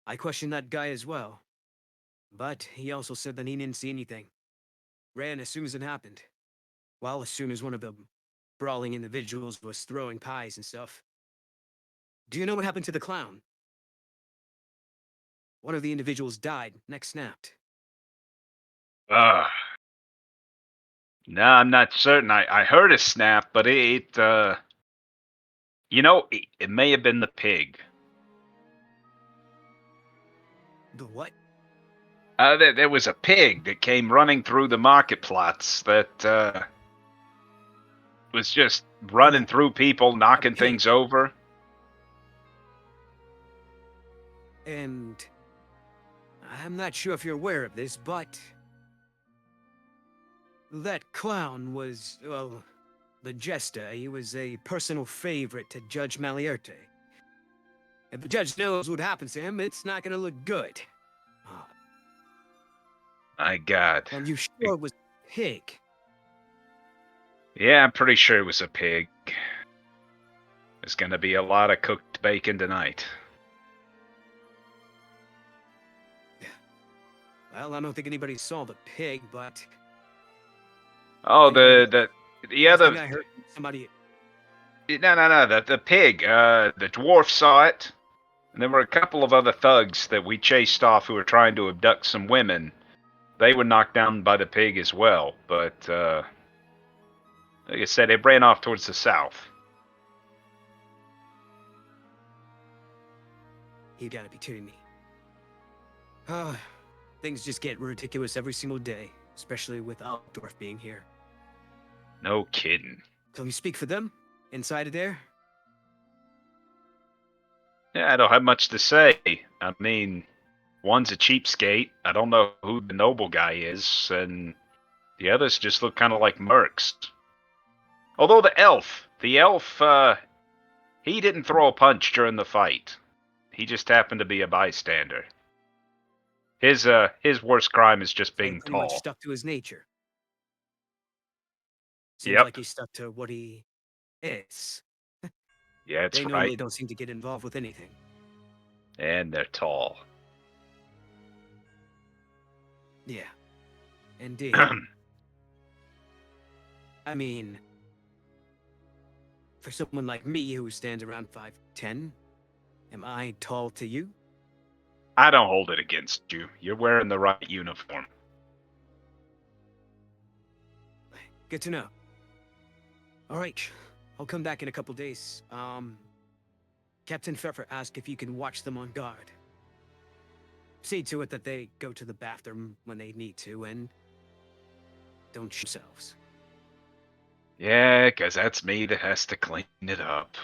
I questioned that guy as well. But he also said that he didn't see anything. Ran as soon as it happened. Well, as soon as one of the brawling individuals was throwing pies and stuff. Do you know what happened to the clown? One of the individuals died, neck snapped. No, I'm not certain. I heard a snap, but it may have been the pig. The what? There was a pig that came running through the market plots that was just running through people, knocking things over. And I'm not sure if you're aware of this, but that clown was, well, the jester. He was a personal favorite to Judge Malierte. If the judge knows what happens to him, it's not gonna look good. My God. And you sure it was a pig? Yeah, I'm pretty sure it was a pig. There's gonna be a lot of cooked bacon tonight. Well, I don't think anybody saw the pig, but... Oh, the last other... thing I heard, somebody... No, the pig. The dwarf saw it. And there were a couple of other thugs that we chased off who were trying to abduct some women. They were knocked down by the pig as well, but, like I said, it ran off towards the south. You gotta be kidding me. Things just get ridiculous every single day, especially with Altdorf being here. No kidding. Can you speak for them? Inside of there? Yeah, I don't have much to say. I mean, one's a cheapskate. I don't know who the noble guy is, and the others just look kind of like mercs. Although the elf, he didn't throw a punch during the fight. He just happened to be a bystander. His worst crime is just being Pretty much tall. stuck to his nature. Seems Yep. like he's stuck to what he is. Yeah, it's They normally right. don't seem to get involved with anything. And they're tall. Yeah. Indeed. I mean, for someone like me who stands around 5'10", am I tall to you? I don't hold it against you. You're wearing the right uniform. Good to know. All right, I'll come back in a couple days. Captain Pfeffer asked if you can watch them on guard. See to it that they go to the bathroom when they need to and don't shoot themselves. Yeah, 'cause that's me that has to clean it up.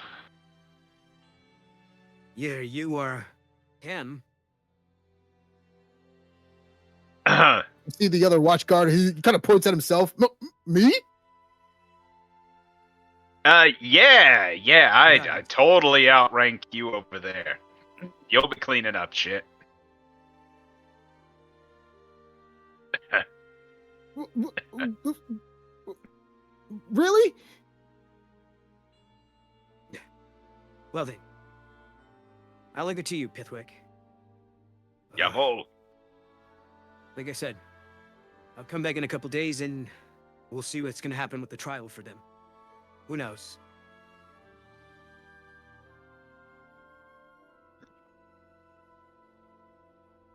Yeah, you are him. You see the other watch guard, he kind of points at himself. Me? Yeah, I totally outrank you over there. You'll be cleaning up shit. Really? Well then, I'll leave it to you, Pithwick. Yahoo! Like I said, I'll come back in a couple days and we'll see what's gonna happen with the trial for them. Who knows?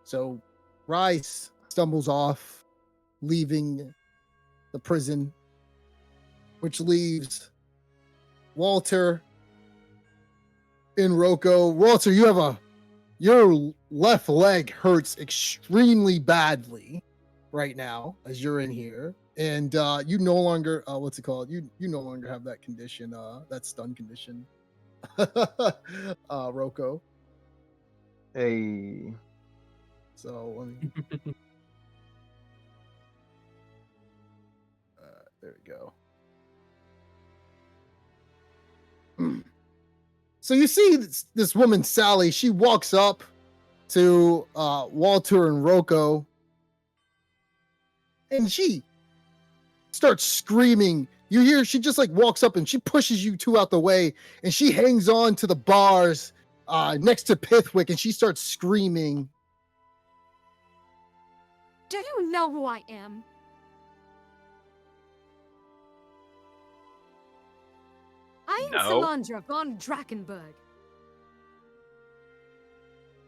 So Rice stumbles off, leaving the prison, which leaves Walter and Rocco. Walter, your left leg hurts extremely badly right now as you're in here, and you no longer what's it called? You no longer have that condition, that stun condition. Rocco. Hey. So let me. There we go. So you see this woman, Sally, she walks up to Walter and Rocco, and she starts screaming. You hear she just like walks up and she pushes you two out the way, and she hangs on to the bars next to Pithwick, and she starts screaming. Do you know who I am? am No. Salandra von Drakenberg.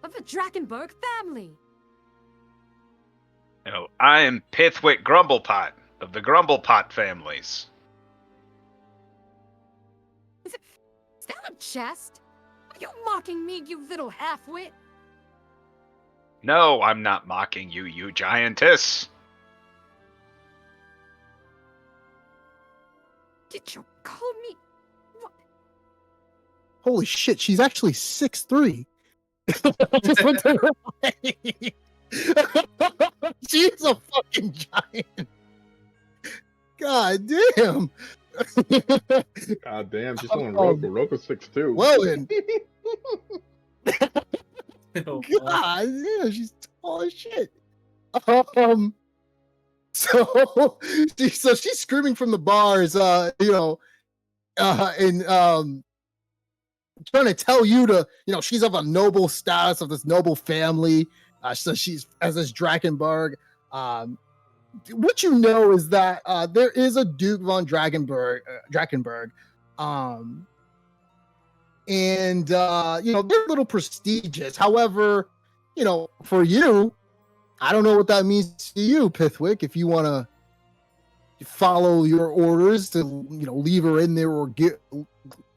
Of the Drakenberg family. No, I am Pithwick Grumblepot of the Grumblepot families. Is that a jest? Are you mocking me, you little halfwit? No, I'm not mocking you, you giantess. Did you call me? What? Holy shit, she's actually 6'3". Just went to her way. She's a fucking giant. God damn. God damn, she's on Roku. Roku's 6'2". Well then. Oh, God damn, she's tall as shit. So she's screaming from the bars, and trying to tell you to, she's of a noble status of this noble family. So she's as this Drakenberg. What you know is that there is a Duke von Drakenberg, and they're a little prestigious. However, for you, I don't know what that means to you, Pithwick. If you want to follow your orders to, leave her in there or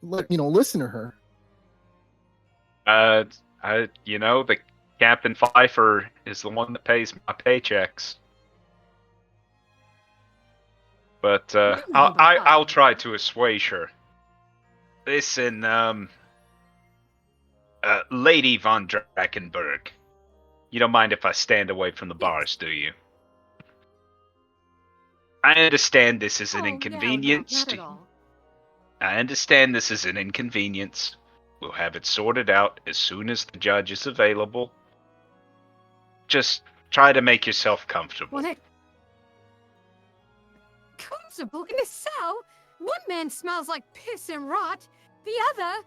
listen to her. The Captain Pfeiffer is the one that pays my paychecks. But I'll try to assuage her. Listen, Lady von Drakenberg, you don't mind if I stand away from the bars, do you? I understand this is an inconvenience. Not at all. I understand this is an inconvenience. We'll have it sorted out as soon as the judge is available. Just try to make yourself comfortable. What? Comfortable in a cell? One man smells like piss and rot. The other...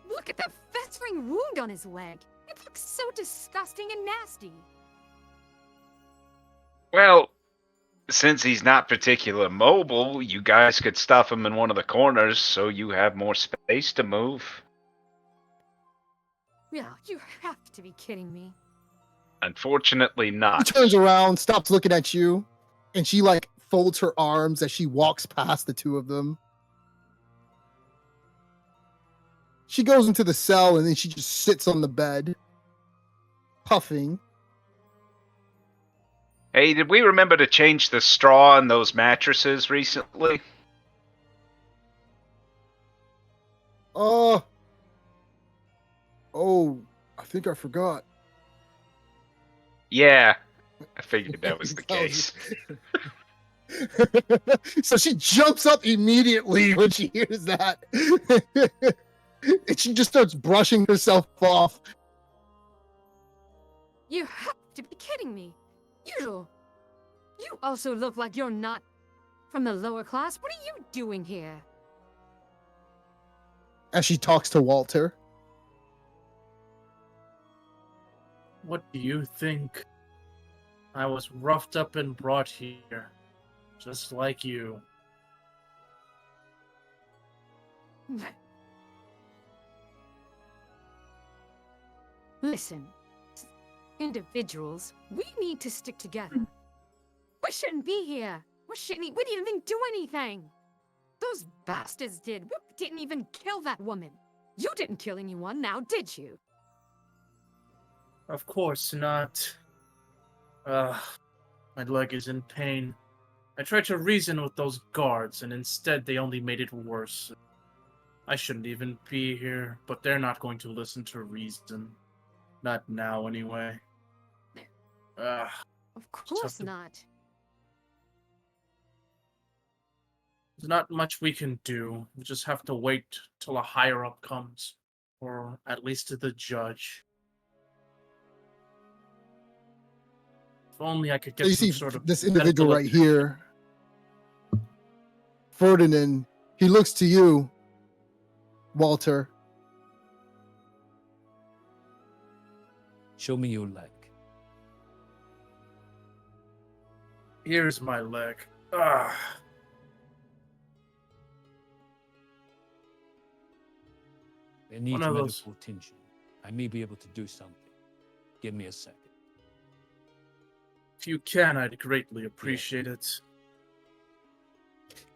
Look at the festering wound on his leg. It looks so disgusting and nasty. Well, since he's not particularly mobile, you guys could stuff him in one of the corners so you have more space to move. Yeah, you have to be kidding me. Unfortunately not. She turns around, stops looking at you, and she folds her arms as she walks past the two of them. She goes into the cell and then she just sits on the bed, puffing. Hey, did we remember to change the straw in those mattresses recently? Oh, I think I forgot. Yeah, I figured that was the case. So she jumps up immediately when she hears that. And she just starts brushing herself off. You have to be kidding me. You also look like you're not from the lower class. What are you doing here? As she talks to Walter. what do you think? I was roughed up and brought here, just like you. Listen, individuals, we need to stick together. We shouldn't be here. We didn't even do anything. Those bastards did. We didn't even kill that woman. You didn't kill anyone now, did you? Of course not. My leg is in pain. I tried to reason with those guards, and instead they only made it worse. I shouldn't even be here, but they're not going to listen to reason. Not now, anyway. Of course not. There's not much we can do. We just have to wait till a higher up comes. Or at least the judge. If only I could get So you some see sort of this individual medical right here, Ferdinand. He looks to you, Walter. Show me your leg. Here's my leg. It needs One of medical those. attention. I may be able to do something. Give me a second. If you can, I'd greatly appreciate it.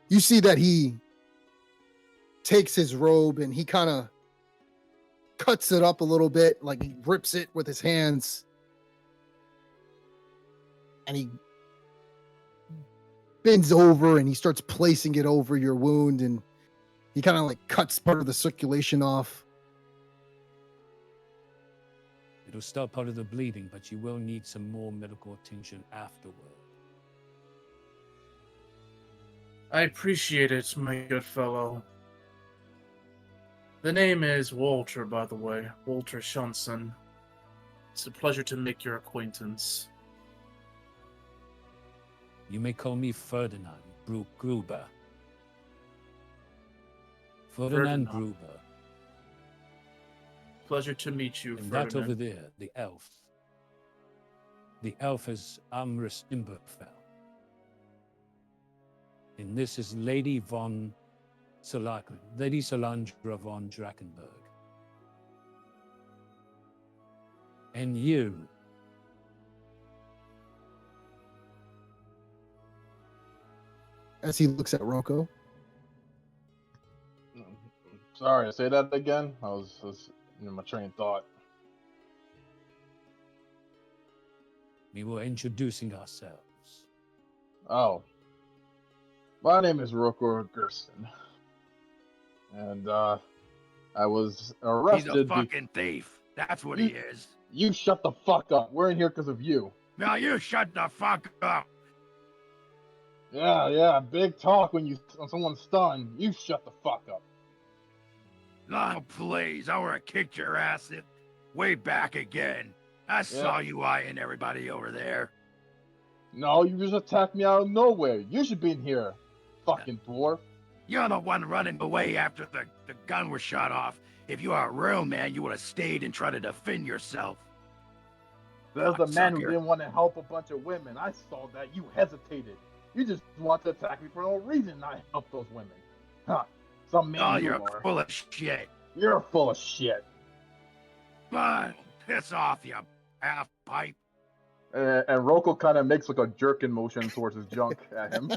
You see that he takes his robe and he kind of cuts it up a little bit, like he rips it with his hands. And he bends over and he starts placing it over your wound, and he kind of like cuts part of the circulation off. It'll stop part of the bleeding, but you will need some more medical attention afterward. I appreciate it, my good fellow. The name is Walter, by the way. Walter Shunson. It's a pleasure to make your acquaintance. You may call me Ferdinand Gruber. Ferdinand Gruber. Pleasure to meet you, And Ferdinand. that over there, the elf. The elf is Amris Imberfell. And this is Lady Solandra von Drakenberg. And you. As he looks at Rocco. Sorry, say that again. I was in my train of thought. We were introducing ourselves. Oh. My name is Rocco Gersten. And, I was arrested. He's a fucking thief. That's what he is. You shut the fuck up. We're in here because of you. Now you shut the fuck up. Yeah, big talk when someone's stunned. You shut the fuck up. Oh, please. I would have kicked your ass way back again. I saw you eyeing everybody over there. No, you just attacked me out of nowhere. You should be in here, fucking dwarf. You're the one running away after the gun was shot off. If you are a real man, you would have stayed and tried to defend yourself. There's the man who Sucker. didn't want to help a bunch of women. I saw that. You hesitated. You just want to attack me for no reason. I help those women. Huh. Some man Oh, you you're are. full of shit. You're full of shit. But piss off, you half pipe. And Rocco kind of makes like a jerking motion towards his junk at him.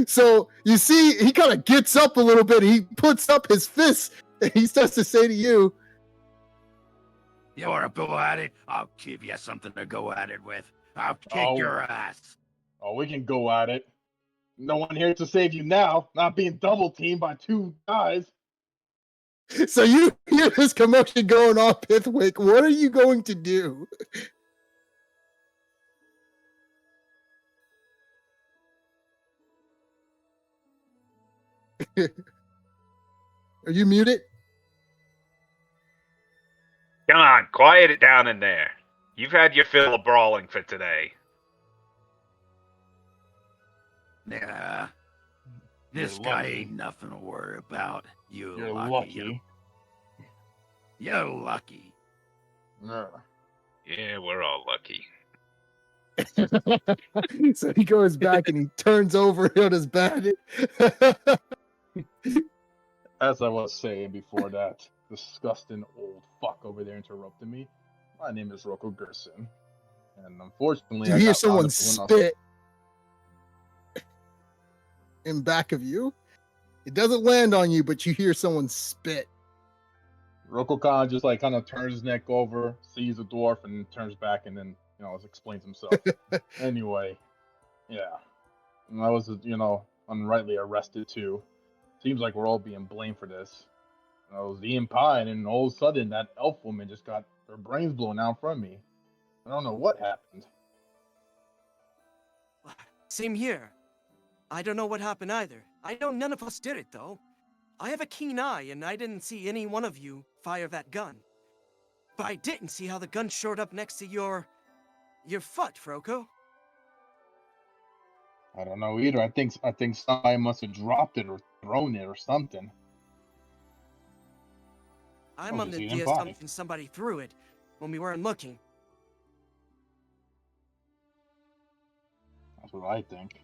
So you see, he kind of gets up a little bit. He puts up his fist and he starts to say to you, You want to go at it? I'll give you something to go at it with. I'll kick your ass. Oh, we can go at it. No one here to save you now. Not being double teamed by two guys. so you hear this commotion going on, Pithwick. What are you going to do? Are you muted? Come on, quiet it down in there. You've had your fill of brawling for today. Yeah. This You're guy lucky. ain't nothing to worry about. You're lucky. You're lucky. Yeah, we're all lucky. So he goes back and he turns over on his bed. As I was saying before that disgusting old fuck over there interrupted me, my name is Rocco Gerson. And unfortunately, You I hear got someone rounded for one spit in back of you. It doesn't land on you, but you hear someone spit. Rocco kind of turns his neck over, sees the dwarf, and turns back, and then explains himself. Anyway, yeah, and I was unrightly arrested too. Seems like we're all being blamed for this. I was eating pie, and then all of a sudden, that elf woman just got her brains blown out from me. I don't know what happened. Same here. I don't know what happened either. I know none of us did it, though. I have a keen eye, and I didn't see any one of you fire that gun. But I didn't see how the gun showed up next to your foot, Froco. I don't know either. I think somebody must have dropped it or thrown it or something. I'm under just the eating pie. assumption somebody threw it when we weren't looking. That's what I think.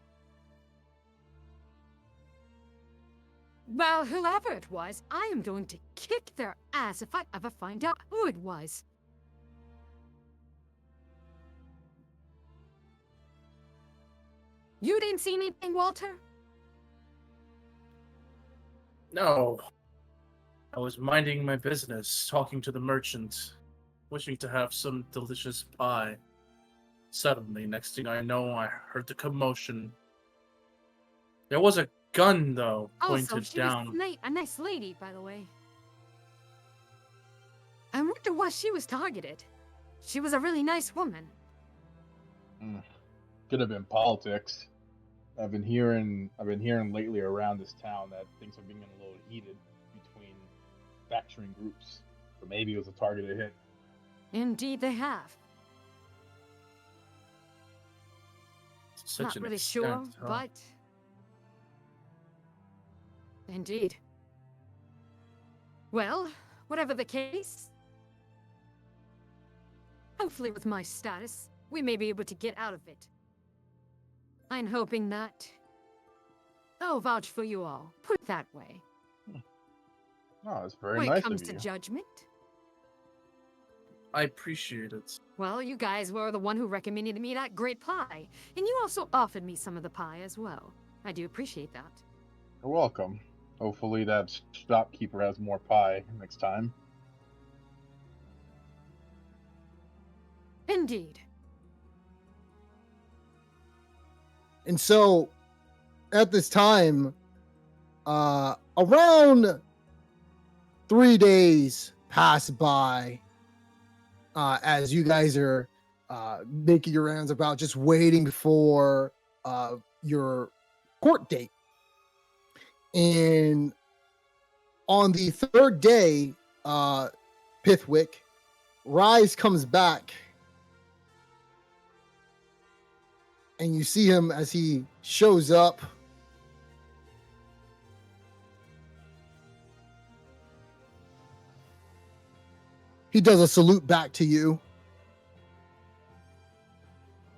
Well, whoever it was, I am going to kick their ass if I ever find out who it was. You didn't see anything, Walter? No. I was minding my business, talking to the merchant, wishing to have some delicious pie. Suddenly, next thing I know, I heard the commotion. There was a gun, though, Also, pointed she down. was a nice lady, by the way. I wonder why she was targeted. She was a really nice woman. Could have been politics. I've been hearing lately around this town that things are being a little heated between factoring groups. So maybe it was a targeted hit. Indeed, they have. Such Not an really extent, sure, huh? but indeed. Well, whatever the case, hopefully with my status, we may be able to get out of it. I'm hoping that I'll vouch for you all. Put it that way. Oh, it's very When nice it comes of to you. judgment, I appreciate it. well, you guys were the one who recommended me that great pie, and you also offered me some of the pie as well. I do appreciate that. You're welcome. Hopefully that shopkeeper has more pie next time. Indeed. And so, at this time, around 3 days pass by as you guys are making your rounds about just waiting for your court date. And on the third day, Pithwick, Rise comes back. And you see him as he shows up. He does a salute back to you.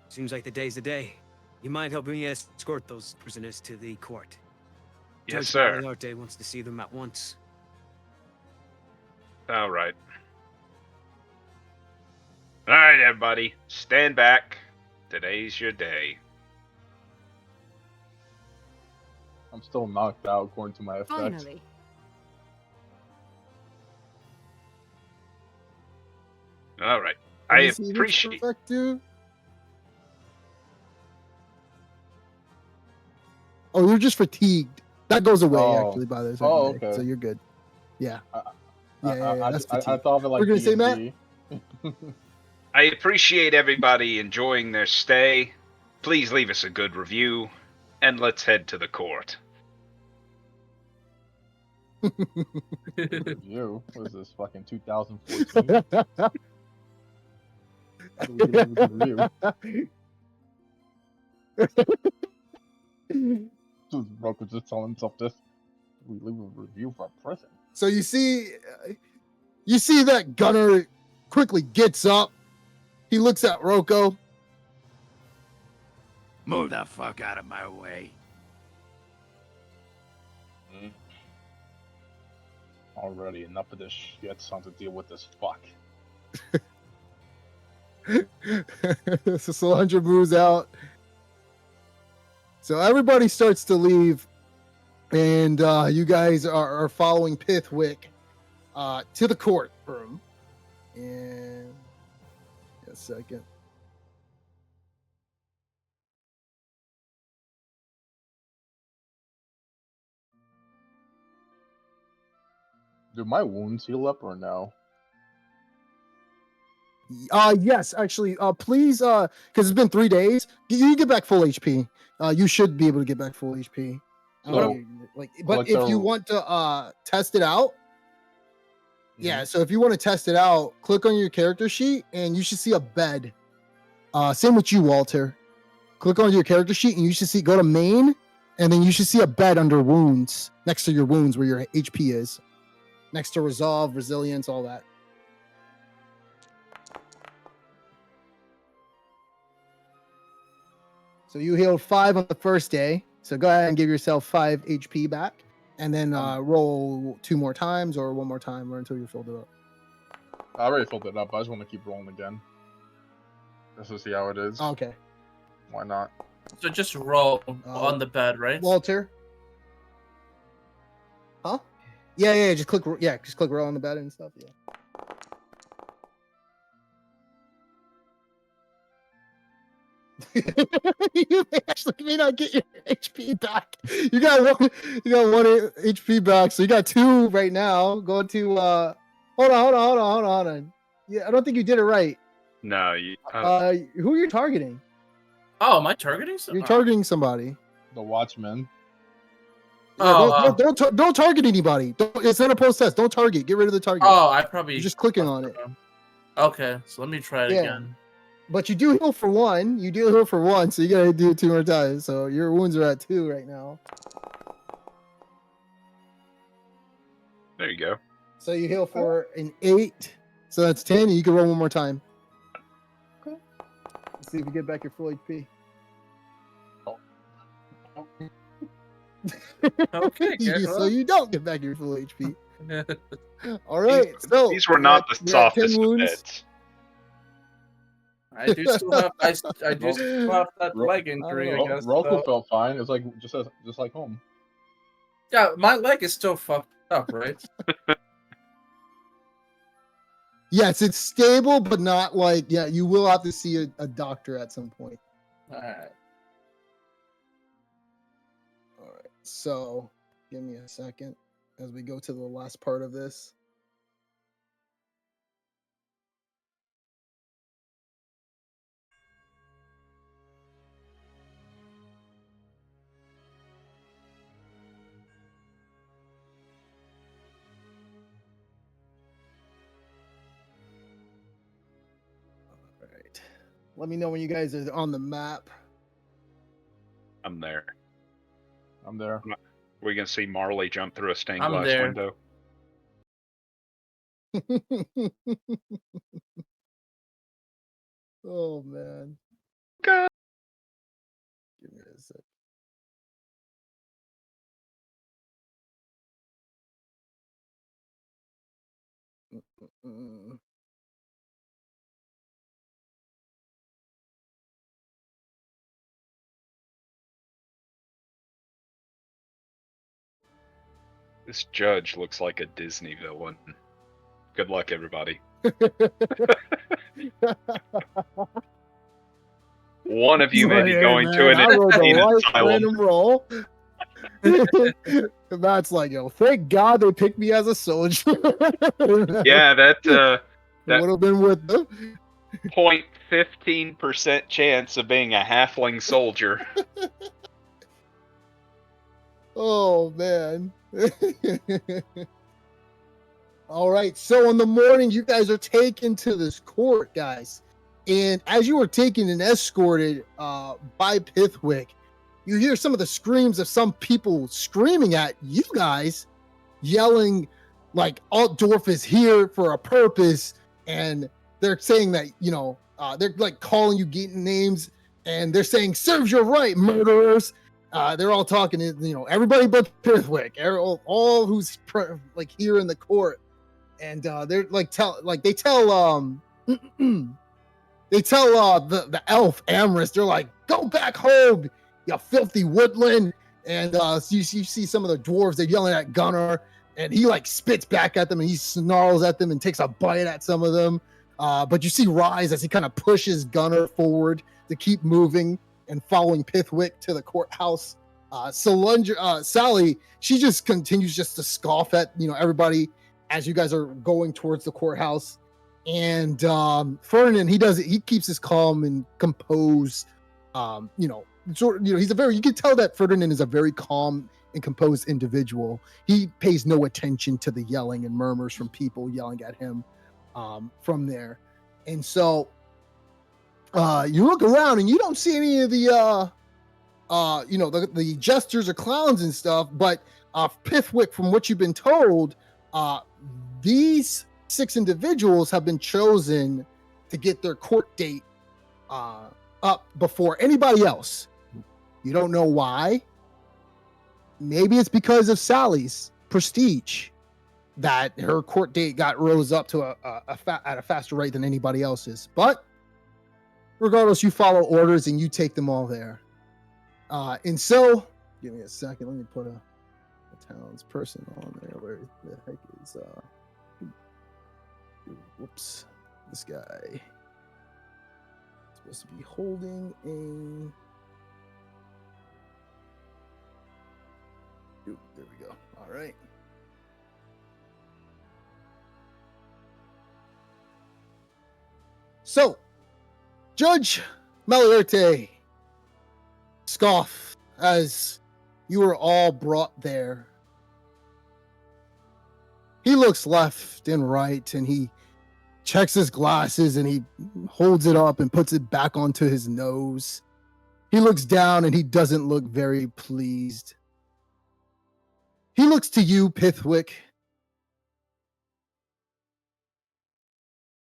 Seems like the day's the day. You mind helping me escort those prisoners to the court? Yes, Judge sir. Moriarty wants to see them at once. All right. All right, everybody. Stand back. Today's your day. I'm still knocked out according to my effect. Finally. All right. Let I me see which appreciate. effect do. Oh, you're just fatigued. That goes away Oh. actually by the Oh, second day, okay. so you're good. Yeah. I, Yeah, that's I fatigue. thought of it like We're gonna say, D&D. I appreciate everybody enjoying their stay. Please leave us a good review, and let's head to the court. Review? What is this, fucking 2014? How do we get a review? Roku just telling himself this. We leave a review for prison. So you see that Gunner quickly gets up. He looks at Rocco. Move the fuck out of my way. Already, enough of this shit. Time to deal with this fuck. So Solandra moves out. So everybody starts to leave, and you guys are following Pithwick to the courtroom. And a second. Do my wounds heal up or no? Yes, actually, please, because it's been 3 days. You get back full HP. You should be able to get back full HP. So, But if you want to test it out, yeah. So if you want to test it out, click on your character sheet, and you should see a bed. Same with you, Walter. Click on your character sheet, and you should go to main, and then you should see a bed under wounds, next to your wounds where your HP is, next to resolve, resilience, all that. So you healed 5 on the first day. So go ahead and give yourself 5 HP back. and then roll 2 more times or 1 more time or until you filled it up. I already filled it up. I just want to keep rolling again. Just to see how it is. Okay. Why not? So just roll on the bed, right? Walter? Huh? Yeah, just click roll on the bed and stuff, yeah. You actually may not get your HP back. You got one HP back, so you got 2 right now. Go to hold on. Yeah, I don't think you did it right. No, you. Who are you targeting? Oh, am I targeting somebody? You're targeting somebody. The Watchman. Yeah, don't target anybody. It's not a post test. Don't target. Get rid of the target. Oh, I probably. You're just clicking on it. Okay, so let me try it again. But you do heal for 1. You do heal for 1, so you gotta do it 2 more times. So your wounds are at 2 right now. There you go. So you heal for an 8. So that's 10, and you can roll 1 more time. Okay. Let's see if you get back your full HP. Okay. So you don't get back your full HP. All right. So these were not the softest of beds. I do still have that leg injury. I guess. Roku felt fine. It's like just like home. Yeah, my leg is still fucked up, right? Yes, it's stable, but not like you will have to see a doctor at some point. All right. So, give me a second as we go to the last part of this. All right. Let me know when you guys are on the map. I'm there. I'm there. We can see Marley jump through a stained I'm glass there. window. Oh man. God. Give me a sec. This judge looks like a Disney villain. Good luck, everybody. One of you may be going to an insane asylum. Random roll. That's like, thank God they picked me as a soldier. Yeah, that would have been with them. 0.15% chance of being a halfling soldier. Oh man. All right, so in the morning you guys are taken to this court, guys, and as you were taken and escorted by Pithwick, you hear some of the screams of some people screaming at you guys, yelling like Altdorf is here for a purpose, and they're saying that they're like calling you, getting names, and they're saying serves you right, murderers. They're all talking to everybody but Pithwick, all who's like here in the court, and they're like they tell the elf Amherst, they're like, go back home, you filthy woodland. And so you see some of the dwarves, they're yelling at Gunnar, and he like spits back at them and he snarls at them and takes a bite at some of them. But you see Rise as he kind of pushes Gunnar forward to keep moving and following Pithwick to the courthouse. Sally, she just continues just to scoff at everybody as you guys are going towards the courthouse. And Ferdinand, he keeps his calm and composed. You can tell that Ferdinand is a very calm and composed individual. He pays no attention to the yelling and murmurs from people yelling at him from there. And so you look around and you don't see any of the the jesters or clowns and stuff, but Pithwick, from what you've been told, these 6 individuals have been chosen to get their court date up before anybody else. You don't know why. maybe it's because of Sally's prestige that her court date got rose up to at a faster rate than anybody else's. But regardless, you follow orders and you take them all there. And so, give me a second. Let me put a townsperson on there. Where the heck is whoops, this guy supposed to be holding a. Ooh, there we go. All right. So, Judge Malierte scoff as you were all brought there. He looks left and right and he checks his glasses and he holds it up and puts it back onto his nose. He looks down and he doesn't look very pleased. He looks to you, Pithwick.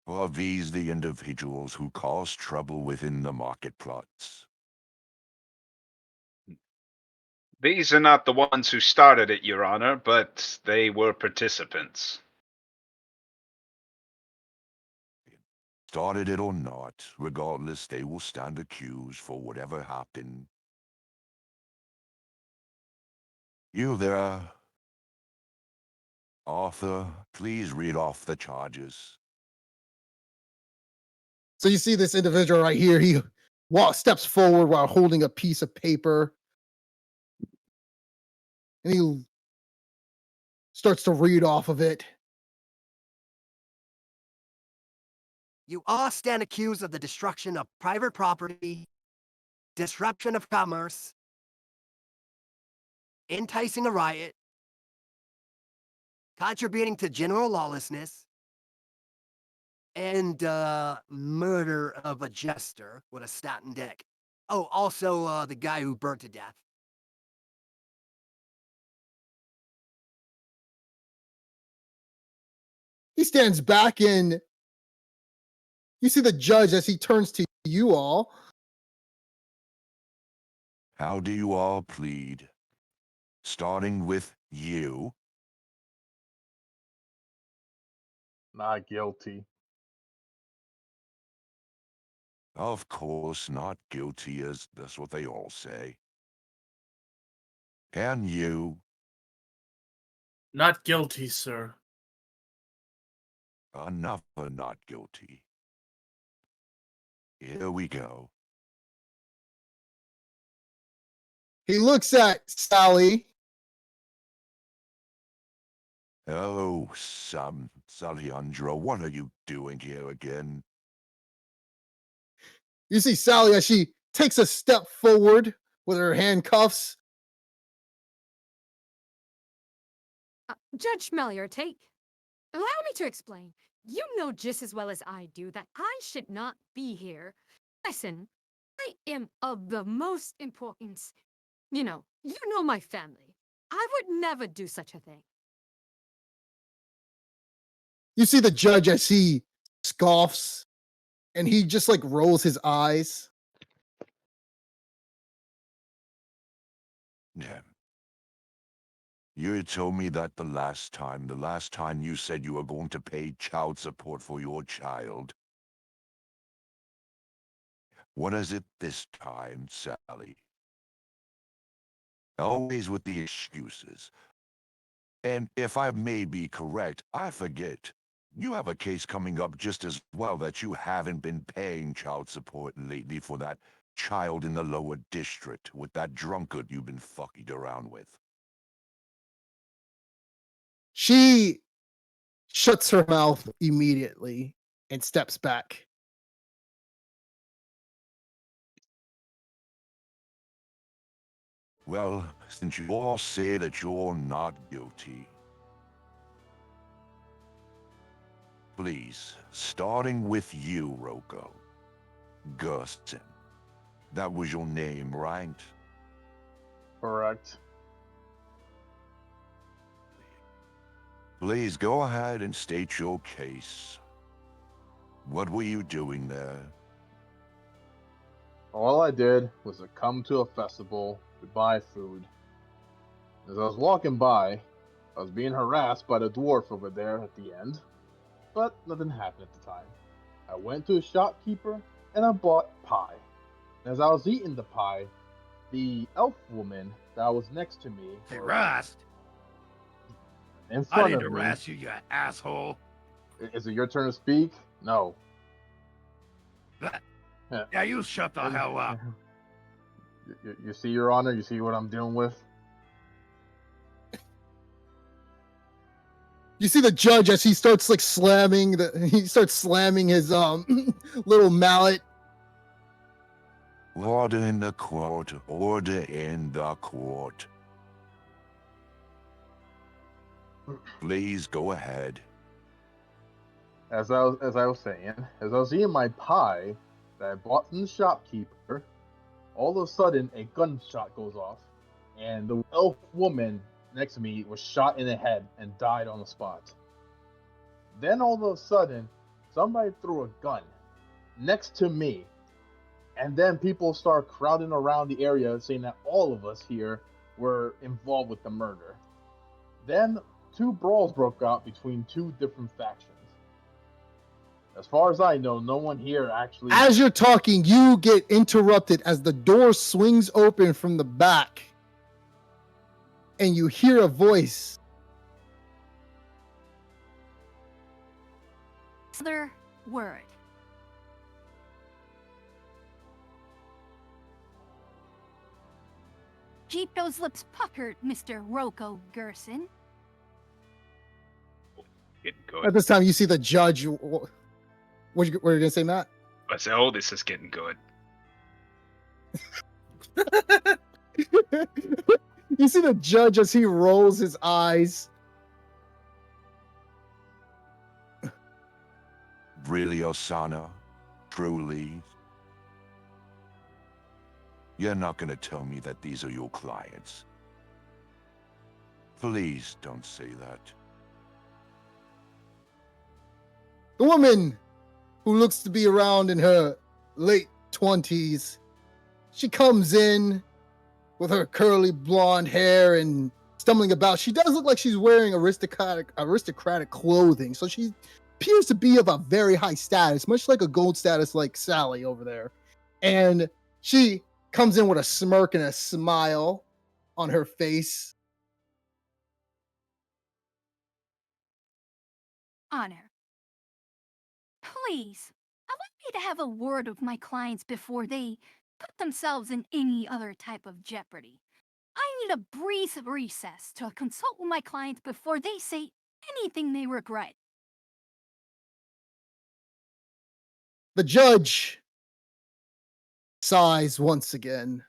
Are these the individuals who cause trouble within the market plots? These are not the ones who started it, Your Honor, but they were participants. Started it or not, regardless, they will stand accused for whatever happened. You there, Arthur, please read off the charges. So you see this individual right here. He steps forward while holding a piece of paper. And he starts to read off of it. You all stand accused of the destruction of private property, disruption of commerce, enticing a riot, contributing to general lawlessness, and murder of a jester with a statin deck. Oh, also the guy who burnt to death. He stands back and you see the judge as he turns to you all. How do you all plead? Starting with you. Not guilty. Of course, not guilty, as that's what they all say. And you. Not guilty, sir. Enough for not guilty. Here we go. He looks at Sally. Oh, Saliandro, what are you doing here again? You see Sally as she takes a step forward with her handcuffs. Judge Malierte, allow me to explain. You know just as well as I do that I should not be here. Listen, I am of the most importance. You know my family. I would never do such a thing. You see the judge as he scoffs and he just like rolls his eyes. Yeah. You told me that the last time you said you were going to pay child support for your child. What is it this time, Sally? Always with the excuses. And if I may be correct, I forget. You have a case coming up just as well that you haven't been paying child support lately for that child in the lower district with that drunkard you've been fucking around with. She shuts her mouth immediately and steps back. Well, since you all say that you're not guilty, please, starting with you, Rocco. Gersten. That was your name, right? Correct. Please go ahead and state your case. What were you doing there? All I did was to come to a festival to buy food. As I was walking by, I was being harassed by the dwarf over there at the end, but nothing happened at the time. I went to a shopkeeper and I bought pie. As I was eating the pie, the elf woman that was next to me, Hey, or Rust. in I front didn't of me, harass you, you asshole. is it your turn to speak? No. Yeah, you shut the hell up. You see, Your Honor, you see what I'm dealing with? You see the judge as he starts like slamming his little mallet. Order in the court. Order in the court. Please go ahead. As I was saying, as I was eating my pie that I bought from the shopkeeper, all of a sudden a gunshot goes off, and the elf woman next to me was shot in the head and died on the spot. Then all of a sudden, somebody threw a gun next to me, and then people start crowding around the area saying that all of us here were involved with the murder. Then two brawls broke out between two different factions. As far as I know, no one here actually. As you're talking, you get interrupted as the door swings open from the back, and you hear a voice. Other word. Keep those lips puckered, Mr. Roko Gerson. Getting good. At this time, you see the judge. What are you going to say, Matt? I said, oh, this is getting good. You see the judge as he rolls his eyes. Really, Osana? Truly? You're not gonna tell me that these are your clients. Please don't say that. The woman, who looks to be around in her late 20s, she comes in with her curly blonde hair and stumbling about. She does look like she's wearing aristocratic clothing, so she appears to be of a very high status, much like a gold status like Sally over there. And she comes in with a smirk and a smile on her face. Honor. Please, allow me to have a word with my clients before they put themselves in any other type of jeopardy. I need a brief recess to consult with my clients before they say anything they regret. The judge sighs once again.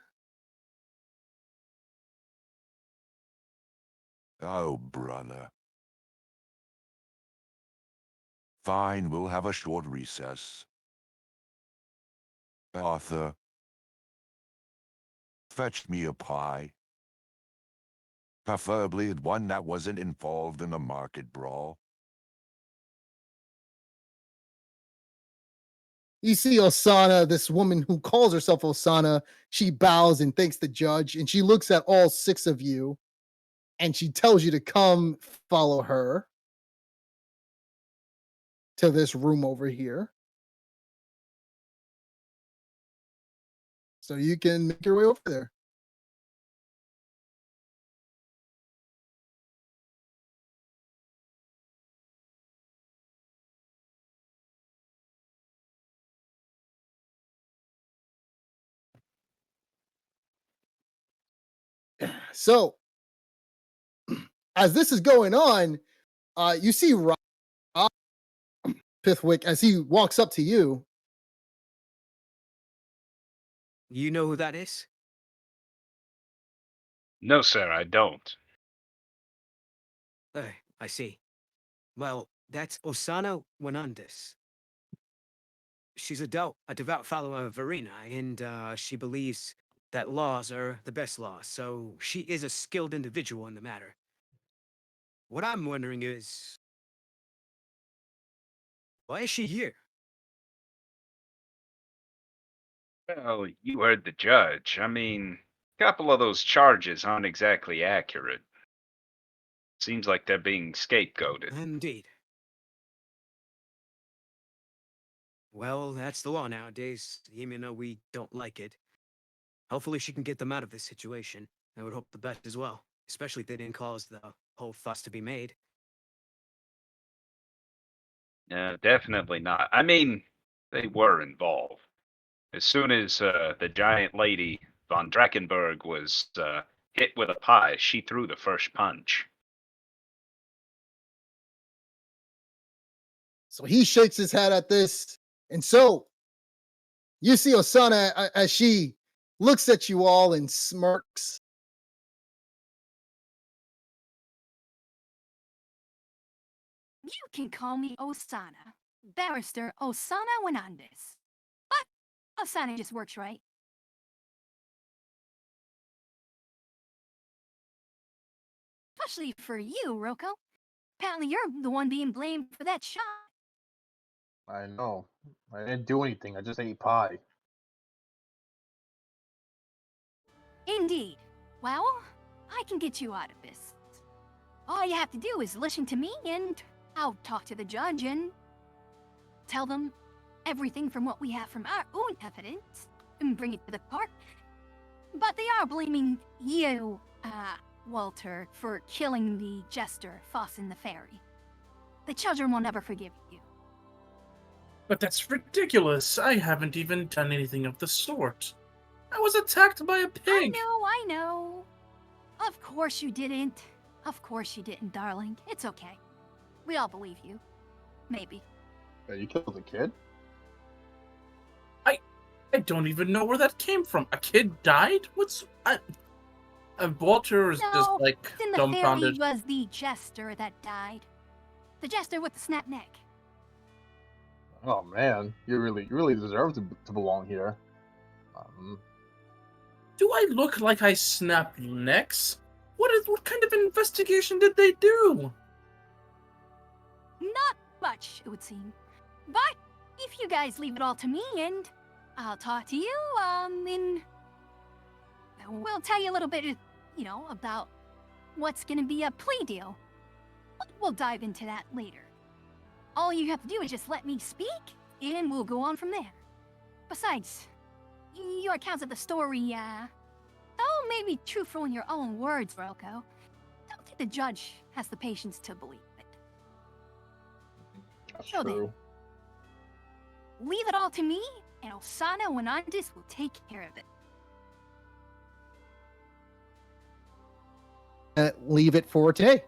Oh, brother. Fine, we'll have a short recess. Arthur, fetch me a pie. Preferably one that wasn't involved in a market brawl. You see Osana, this woman who calls herself Osana, she bows and thanks the judge, and she looks at all six of you, and she tells you to come follow her to this room over here. So you can make your way over there. So, as this is going on, you see Rob Pithwick as he walks up to you. You know who that is? No, sir, I don't. I see. Well, that's Osana Wanandis. She's a devout follower of Verena, and she believes that laws are the best laws, so she is a skilled individual in the matter. What I'm wondering is, why is she here? Well, you heard the judge. I mean, couple of those charges aren't exactly accurate. Seems like they're being scapegoated. Indeed. Well, that's the law nowadays, even though we don't like it. Hopefully she can get them out of this situation. I would hope the best as well, especially if they didn't cause the whole fuss to be made. No, definitely not. I mean, they were involved. As soon as the giant lady von Drakkenberg was hit with a pie, she threw the first punch. So he shakes his head at this. And so you see Osana as she looks at you all and smirks. You can call me Osana. Barrister Osana Wenandis. But Osana just works right. Especially for you, Roko. Apparently you're the one being blamed for that shot. I know. I didn't do anything. I just ate pie. Indeed. Well, I can get you out of this. All you have to do is listen to me, and I'll talk to the judge and tell them everything from what we have from our own evidence and bring it to the court. But they are blaming you, Walter, for killing the jester, Fossin the Fairy. The children will never forgive you. But that's ridiculous. I haven't even done anything of the sort. I was attacked by a pig. I know. Of course you didn't. Of course you didn't, darling. It's okay. We all believe you. Maybe. Yeah, you killed a kid? I don't even know where that came from. A kid died? Walter is just like Fossin the dumbfounded. Fairy was the jester that died. The jester with the snap neck. Oh man, you really deserve to belong here. Do I look like I snap necks? What kind of investigation did they do? Not much, it would seem. But if you guys leave it all to me, and I'll talk to you, and we'll tell you a little bit, about what's gonna be a plea deal. But we'll dive into that later. All you have to do is just let me speak, and we'll go on from there. Besides, your accounts of the story, may be truthful in your own words, Roko. Don't think the judge has the patience to believe it. That's So true. then, leave it all to me, and Osana Wenandis will take care of it. Leave it for today.